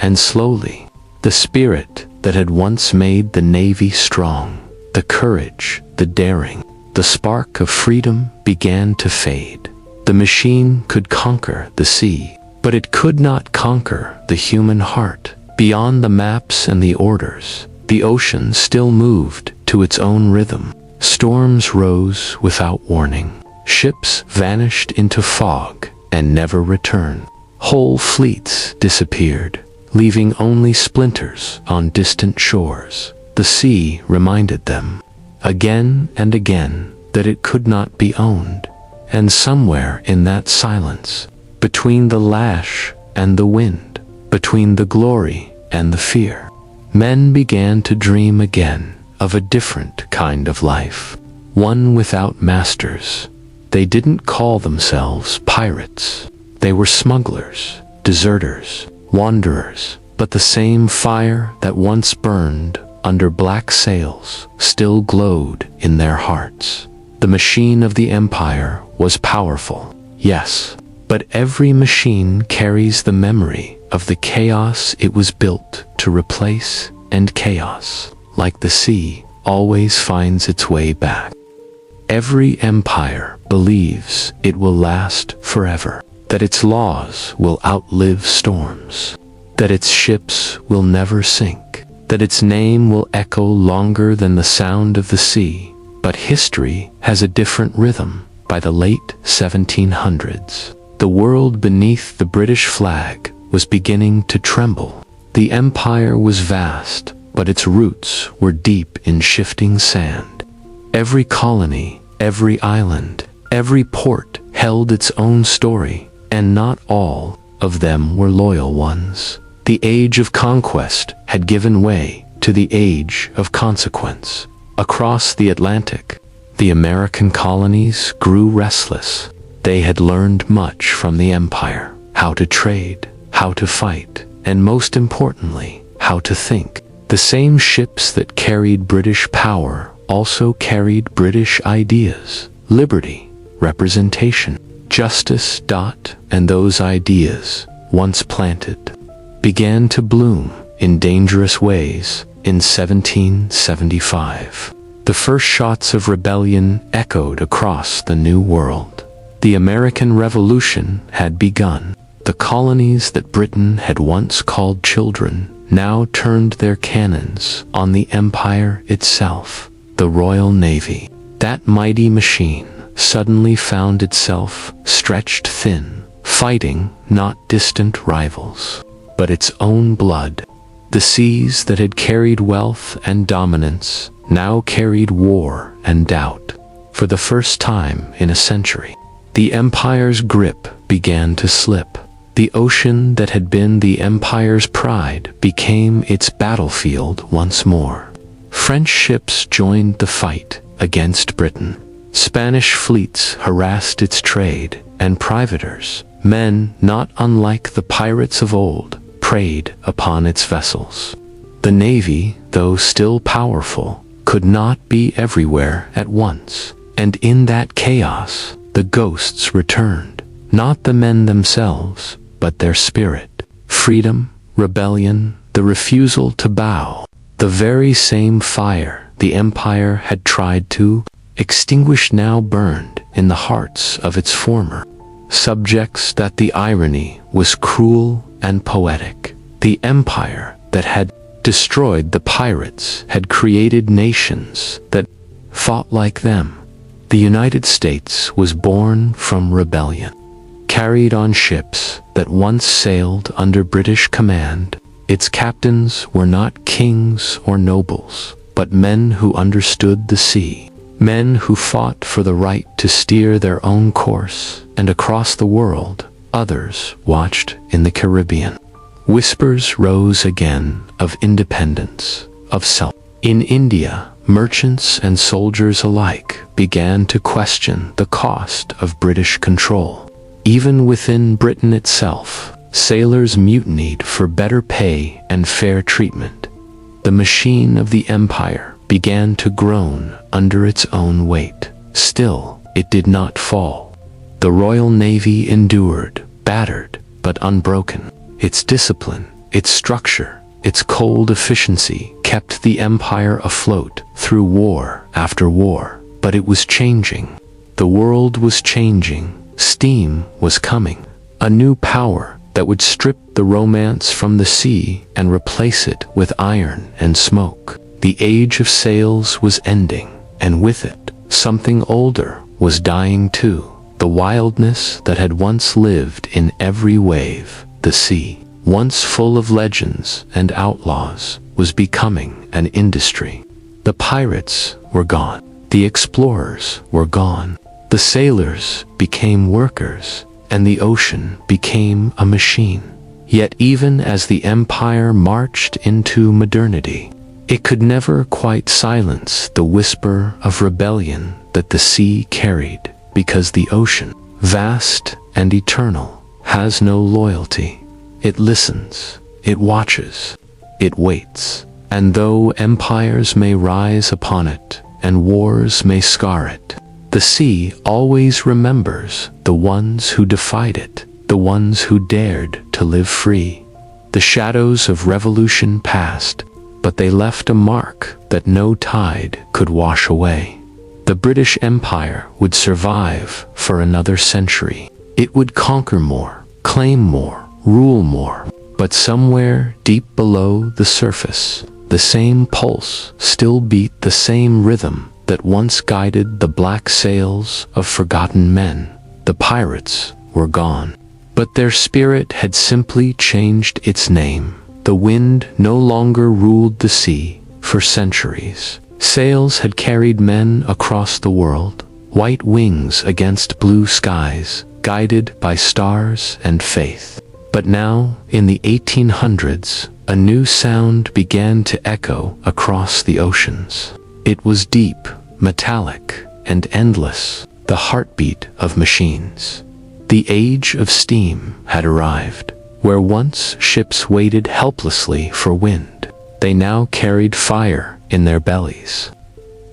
and slowly, the spirit that had once made the Navy strong, the courage, the daring, the spark of freedom began to fade. The machine could conquer the sea, but it could not conquer the human heart. Beyond the maps and the orders, the ocean still moved to its own rhythm. Storms rose without warning. Ships vanished into fog and never returned. Whole fleets disappeared, leaving only splinters on distant shores. The sea reminded them, again and again, that it could not be owned. And somewhere in that silence, between the lash and the wind, between the glory and the fear, men began to dream again of a different kind of life, one without masters. They didn't call themselves pirates. They were smugglers, deserters, wanderers, but the same fire that once burned under black sails still glowed in their hearts. The machine of the empire was powerful, yes, but every machine carries the memory of the chaos it was built to replace, and chaos, like the sea, always finds its way back. Every empire believes it will last forever, that its laws will outlive storms, that its ships will never sink, that its name will echo longer than the sound of the sea. But history has a different rhythm. By the late 1700s, the world beneath the British flag was beginning to tremble. The empire was vast, but its roots were deep in shifting sand. Every colony, every island, every port held its own story, and not all of them were loyal ones. The age of conquest had given way to the age of consequence. Across the Atlantic, the American colonies grew restless. They had learned much from the empire: how to trade, how to fight, and most importantly, how to think. The same ships that carried British power also carried British ideas: liberty, representation, justice. And those ideas, once planted, began to bloom in dangerous ways in 1775. The first shots of rebellion echoed across the New World. The American Revolution had begun. The colonies that Britain had once called children now turned their cannons on the empire itself. The Royal Navy, that mighty machine, suddenly found itself stretched thin, fighting not distant rivals, but its own blood. The seas that had carried wealth and dominance now carried war and doubt. For the first time in a century, the empire's grip began to slip. The ocean that had been the empire's pride became its battlefield once more. French ships joined the fight against Britain. Spanish fleets harassed its trade, and privateers, men not unlike the pirates of old, preyed upon its vessels. The navy, though still powerful, could not be everywhere at once, and in that chaos, the ghosts returned, not the men themselves, but their spirit. Freedom, rebellion, the refusal to bow, the very same fire the empire had tried to extinguish now burned in the hearts of its former subjects. That the irony was cruel and poetic. The empire that had destroyed the pirates had created nations that fought like them. The United States was born from rebellion, carried on ships that once sailed under British command. Its captains were not kings or nobles, but men who understood the sea, men who fought for the right to steer their own course, and across the world, others watched in the Caribbean. Whispers rose again of independence, of self. In India, merchants and soldiers alike began to question the cost of British control. Even within Britain itself, sailors mutinied for better pay and fair treatment. The machine of the empire began to groan under its own weight. Still, it did not fall. The Royal Navy endured, battered, but unbroken. Its discipline, its structure, its cold efficiency kept the empire afloat through war after war. But it was changing. The world was changing. Steam was coming. A new power that would strip the romance from the sea and replace it with iron and smoke. The age of sails was ending, and with it, something older was dying too. The wildness that had once lived in every wave. The sea, once full of legends and outlaws, was becoming an industry. The pirates were gone. The explorers were gone. The sailors became workers, and the ocean became a machine. Yet even as the empire marched into modernity, it could never quite silence the whisper of rebellion that the sea carried, because the ocean, vast and eternal, has no loyalty. It listens, it watches, it waits. And though empires may rise upon it, and wars may scar it, the sea always remembers the ones who defied it, the ones who dared to live free. The shadows of revolution passed, but they left a mark that no tide could wash away. The British Empire would survive for another century. It would conquer more, claim more, rule more. But somewhere deep below the surface, the same pulse still beat the same rhythm that once guided the black sails of forgotten men. The pirates were gone, but their spirit had simply changed its name. The wind no longer ruled the sea for centuries. Sails had carried men across the world, white wings against blue skies, guided by stars and faith. But now, in the 1800s, a new sound began to echo across the oceans. It was deep, metallic, and endless, the heartbeat of machines. The age of steam had arrived. Where once ships waited helplessly for wind, they now carried fire in their bellies.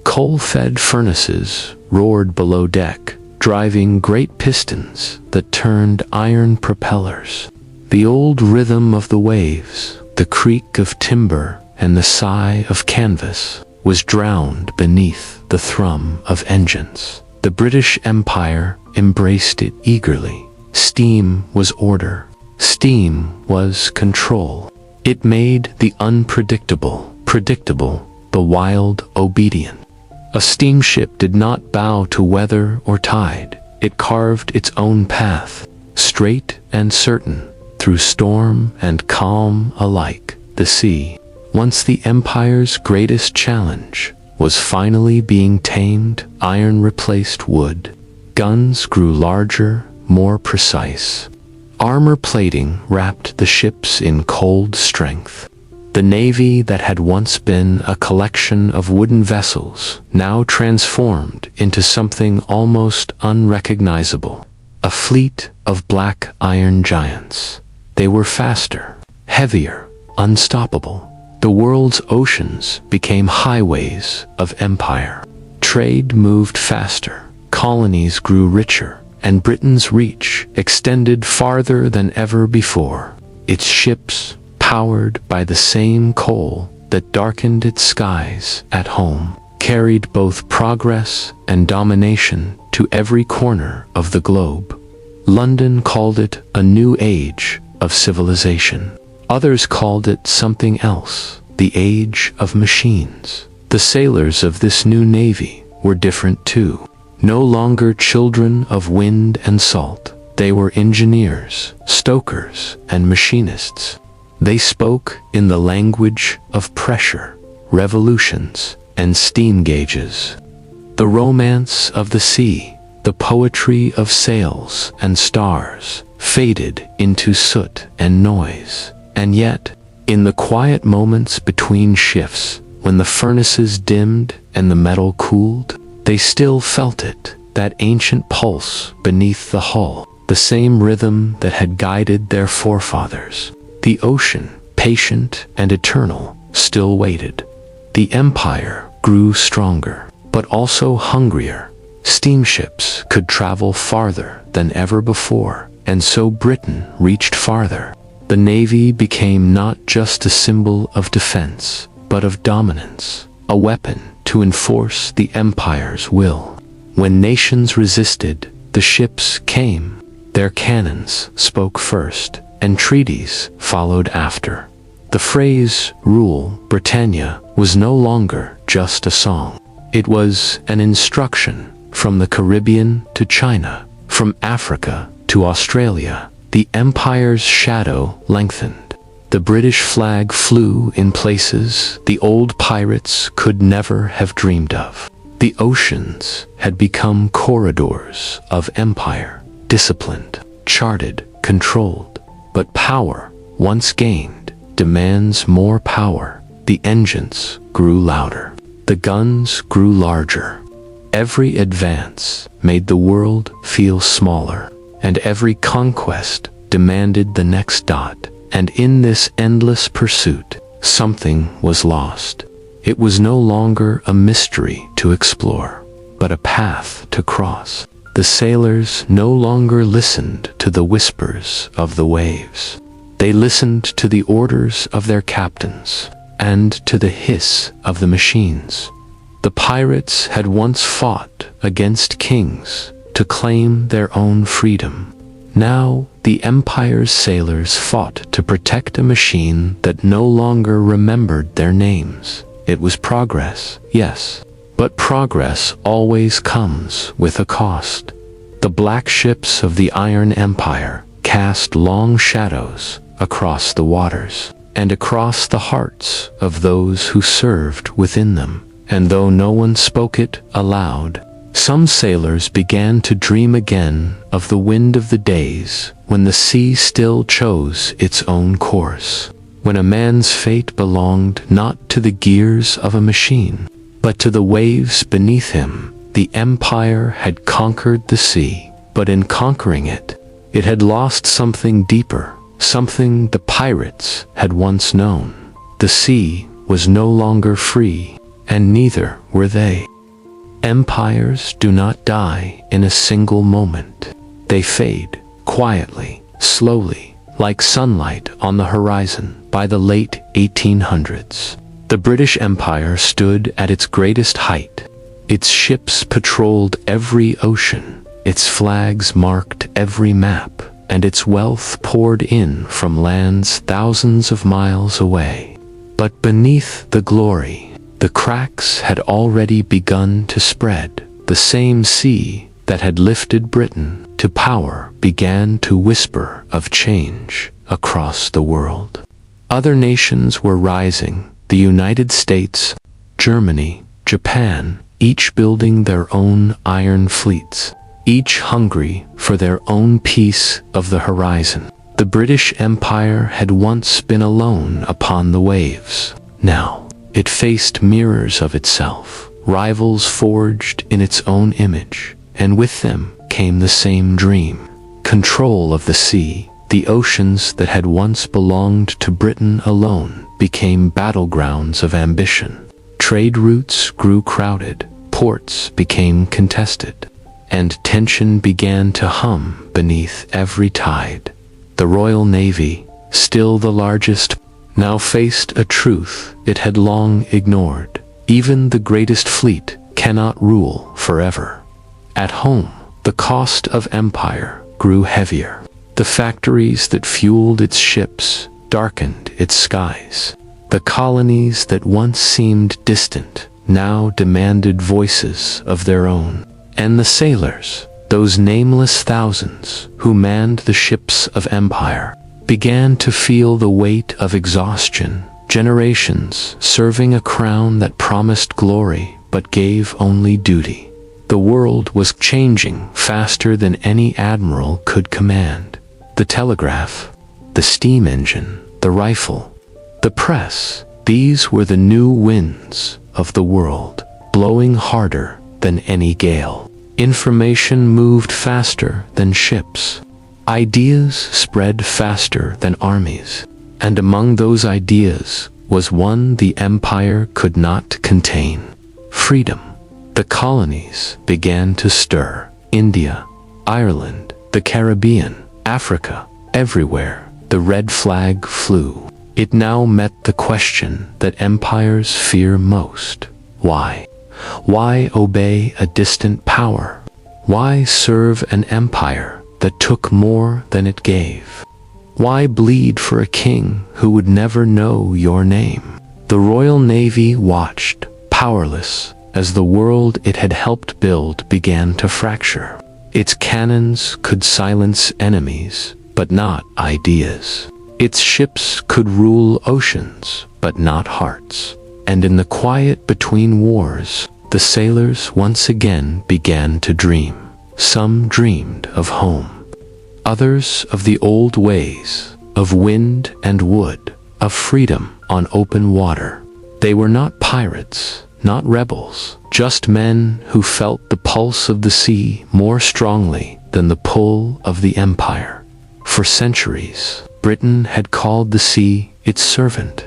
Coal-fed furnaces roared below deck, driving great pistons that turned iron propellers. The old rhythm of the waves, the creak of timber and the sigh of canvas was drowned beneath the thrum of engines. The British Empire embraced it eagerly. Steam was order. Steam was control. It made the unpredictable predictable, the wild obedient. A steamship did not bow to weather or tide. It carved its own path, straight and certain, through storm and calm alike. The sea, once the empire's greatest challenge, was finally being tamed. Iron replaced wood. Guns grew larger, more precise. Armor plating wrapped the ships in cold strength. The navy that had once been a collection of wooden vessels now transformed into something almost unrecognizable. A fleet of black iron giants. They were faster, heavier, unstoppable. The world's oceans became highways of empire. Trade moved faster, colonies grew richer, and Britain's reach extended farther than ever before. Its ships, powered by the same coal that darkened its skies at home, carried both progress and domination to every corner of the globe. London called it a new age of civilization. Others called it something else, the age of machines. The sailors of this new navy were different too. No longer children of wind and salt. They were engineers, stokers, and machinists. They spoke in the language of pressure, revolutions, and steam gauges. The romance of the sea, the poetry of sails and stars, faded into soot and noise. And yet, in the quiet moments between shifts, when the furnaces dimmed and the metal cooled, they still felt it, that ancient pulse beneath the hull, the same rhythm that had guided their forefathers. The ocean, patient and eternal, still waited. The empire grew stronger, but also hungrier. Steamships could travel farther than ever before, and so Britain reached farther. The navy became not just a symbol of defense, but of dominance, a weapon to enforce the empire's will. When nations resisted, the ships came. Their cannons spoke first, and treaties followed after. The phrase, "Rule Britannia," was no longer just a song. It was an instruction. From the Caribbean to China, from Africa to Australia, the empire's shadow lengthened. The British flag flew in places the old pirates could never have dreamed of. The oceans had become corridors of empire, disciplined, charted, controlled. But power, once gained, demands more power. The engines grew louder. The guns grew larger. Every advance made the world feel smaller, and every conquest demanded the next dot. And in this endless pursuit, something was lost. It was no longer a mystery to explore, but a path to cross. The sailors no longer listened to the whispers of the waves. They listened to the orders of their captains, and to the hiss of the machines. The pirates had once fought against kings to claim their own freedom. Now, the empire's sailors fought to protect a machine that no longer remembered their names. It was progress, yes, but progress always comes with a cost. The black ships of the Iron Empire cast long shadows across the waters, and across the hearts of those who served within them. And though no one spoke it aloud, some sailors began to dream again of the wind of the days when the sea still chose its own course, when a man's fate belonged not to the gears of a machine, but to the waves beneath him. The empire had conquered the sea, but in conquering it, it had lost something deeper, something the pirates had once known. The sea was no longer free, and neither were they. Empires do not die in a single moment. They fade, quietly, slowly, like sunlight on the horizon. By the late 1800s, The British Empire stood at its greatest height. Its ships patrolled every ocean, its flags marked every map, and its wealth poured in from lands thousands of miles away. But beneath the glory, the cracks had already begun to spread. The same sea that had lifted Britain to power began to whisper of change across the world. Other nations were rising, the United States, Germany, Japan, each building their own iron fleets, each hungry for their own piece of the horizon. The British Empire had once been alone upon the waves. Now, it faced mirrors of itself, rivals forged in its own image, and with them came the same dream: control of the sea. The oceans that had once belonged to Britain alone became battlegrounds of ambition. Trade routes grew crowded, ports became contested, and tension began to hum beneath every tide. The Royal Navy, still the largest, now faced a truth it had long ignored. Even the greatest fleet cannot rule forever. At home, the cost of empire grew heavier. The factories that fueled its ships darkened its skies. The colonies that once seemed distant now demanded voices of their own. And the sailors, those nameless thousands who manned the ships of empire, began to feel the weight of exhaustion. Generations serving a crown that promised glory but gave only duty. The world was changing faster than any admiral could command. The telegraph, the steam engine, the rifle, the press, these were the new winds of the world, blowing harder than any gale. Information moved faster than ships. Ideas spread faster than armies. And among those ideas was one the empire could not contain: freedom. The colonies began to stir. India, Ireland, the Caribbean, Africa, everywhere, the red flag flew. It now met the question that empires fear most. Why? Why obey a distant power? Why serve an empire that took more than it gave? Why bleed for a king who would never know your name? The Royal Navy watched, powerless, as the world it had helped build began to fracture. Its cannons could silence enemies, but not ideas. Its ships could rule oceans, but not hearts. And in the quiet between wars, the sailors once again began to dream. Some dreamed of home. Others of the old ways, of wind and wood, of freedom on open water. They were not pirates, not rebels, just men who felt the pulse of the sea more strongly than the pull of the empire. For centuries, Britain had called the sea its servant.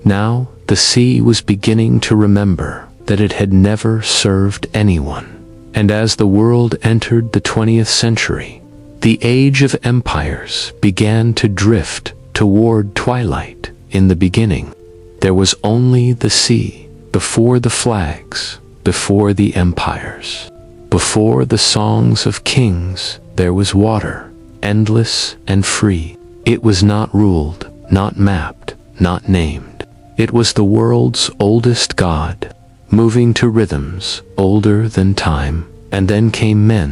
Now, the sea was beginning to remember that it had never served anyone. And as the world entered the 20th century, the age of empires began to drift toward twilight. In the beginning, there was only the sea. Before the flags, before the empires, before the songs of kings, there was water, endless and free. It was not ruled, not mapped, not named. It was the world's oldest god, moving to rhythms older than time. And then came men.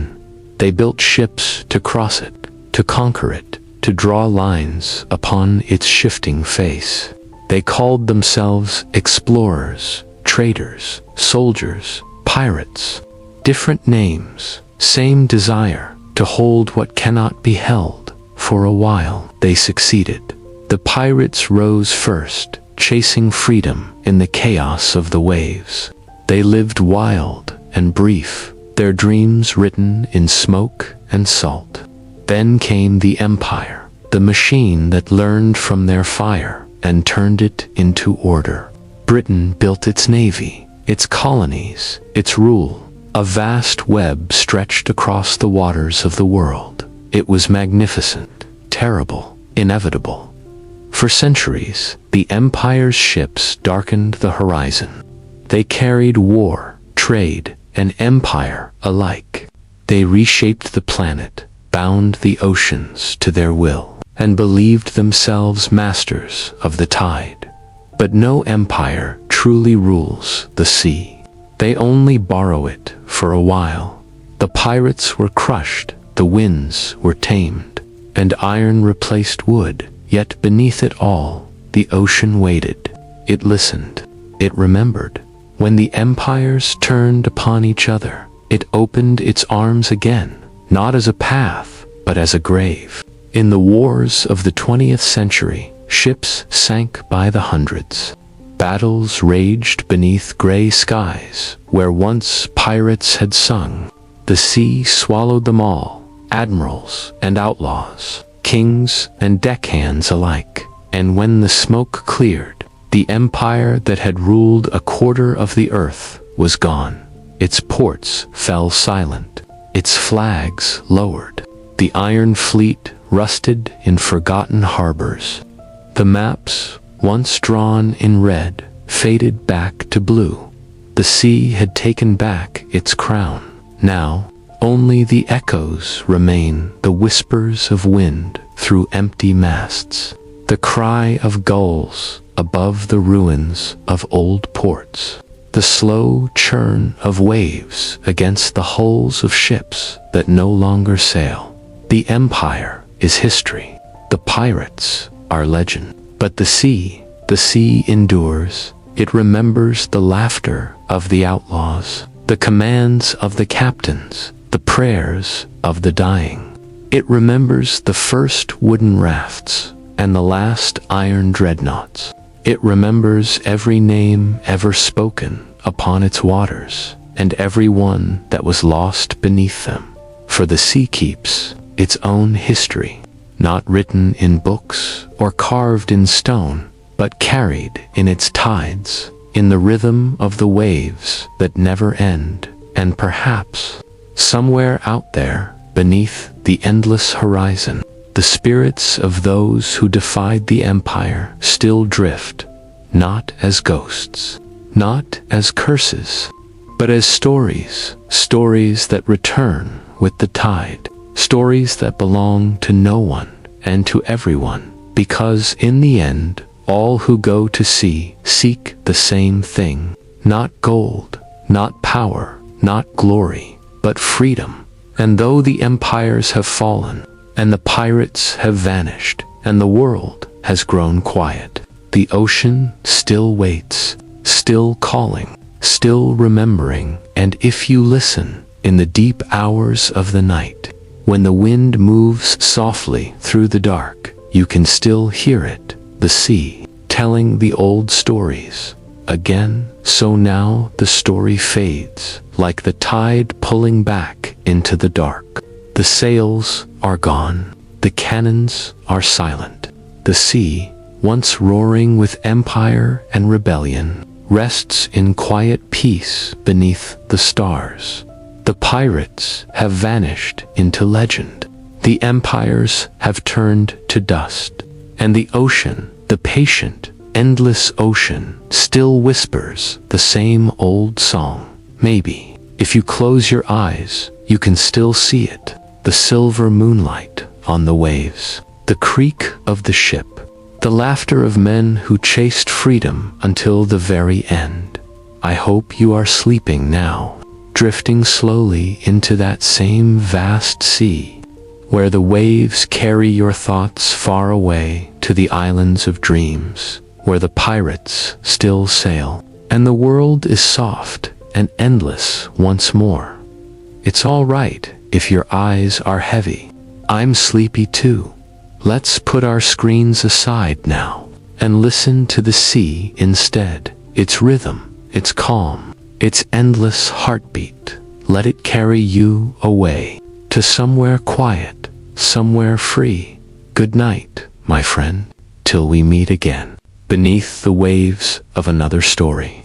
They built ships to cross it, to conquer it, to draw lines upon its shifting face. They called themselves explorers, traders, soldiers, pirates. Different names, same desire to hold what cannot be held. For a while, they succeeded. The pirates rose first, chasing freedom in the chaos of the waves. They lived wild and brief, their dreams written in smoke and salt. Then came the empire, the machine that learned from their fire and turned it into order. Britain built its navy, its colonies, its rule. A vast web stretched across the waters of the world. It was magnificent, terrible, inevitable. For centuries, the empire's ships darkened the horizon. They carried war, trade, and empire alike. They reshaped the planet, bound the oceans to their will, and believed themselves masters of the tide. But no empire truly rules the sea. They only borrow it for a while. The pirates were crushed, the winds were tamed, and iron replaced wood. Yet beneath it all, the ocean waited. It listened. It remembered. When the empires turned upon each other, it opened its arms again, not as a path, but as a grave. In the wars of the 20th century, ships sank by the hundreds. Battles raged beneath gray skies, where once pirates had sung. The sea swallowed them all, admirals and outlaws, kings and deckhands alike. And when the smoke cleared, the empire that had ruled a quarter of the earth was gone. Its ports fell silent, its flags lowered. The Iron Fleet rusted in forgotten harbors. The maps, once drawn in red, faded back to blue. The sea had taken back its crown. Now, only the echoes remain, the whispers of wind through empty masts, the cry of gulls above the ruins of old ports, the slow churn of waves against the hulls of ships that no longer sail. The empire is history. The pirates are legend. But the sea endures. It remembers the laughter of the outlaws, the commands of the captains, the prayers of the dying. It remembers the first wooden rafts and the last iron dreadnoughts. It remembers every name ever spoken upon its waters, and every one that was lost beneath them. For the sea keeps its own history, not written in books or carved in stone, but carried in its tides, in the rhythm of the waves that never end. And perhaps, somewhere out there, beneath the endless horizon, the spirits of those who defied the empire still drift, not as ghosts, not as curses, but as stories, stories that return with the tide, stories that belong to no one and to everyone, because in the end, all who go to sea seek the same thing, not gold, not power, not glory, but freedom. And though the empires have fallen, and the pirates have vanished, and the world has grown quiet, the ocean still waits, still calling, still remembering. And if you listen, in the deep hours of the night, when the wind moves softly through the dark, you can still hear it, the sea, telling the old stories. Again, so now the story fades, like the tide pulling back into the dark. The sails are gone, the cannons are silent. The sea, once roaring with empire and rebellion, rests in quiet peace beneath the stars. The pirates have vanished into legend. The empires have turned to dust. And the ocean, the patient, endless ocean, still whispers the same old song. Maybe, if you close your eyes, you can still see it. The silver moonlight on the waves, the creak of the ship, the laughter of men who chased freedom until the very end. I hope you are sleeping now, drifting slowly into that same vast sea, where the waves carry your thoughts far away to the islands of dreams, where the pirates still sail, and the world is soft and endless once more. It's all right if your eyes are heavy. I'm sleepy too. Let's put our screens aside now and listen to the sea instead. Its rhythm, its calm, its endless heartbeat. Let it carry you away to somewhere quiet, somewhere free. Good night, my friend, till we meet again, beneath the waves of another story.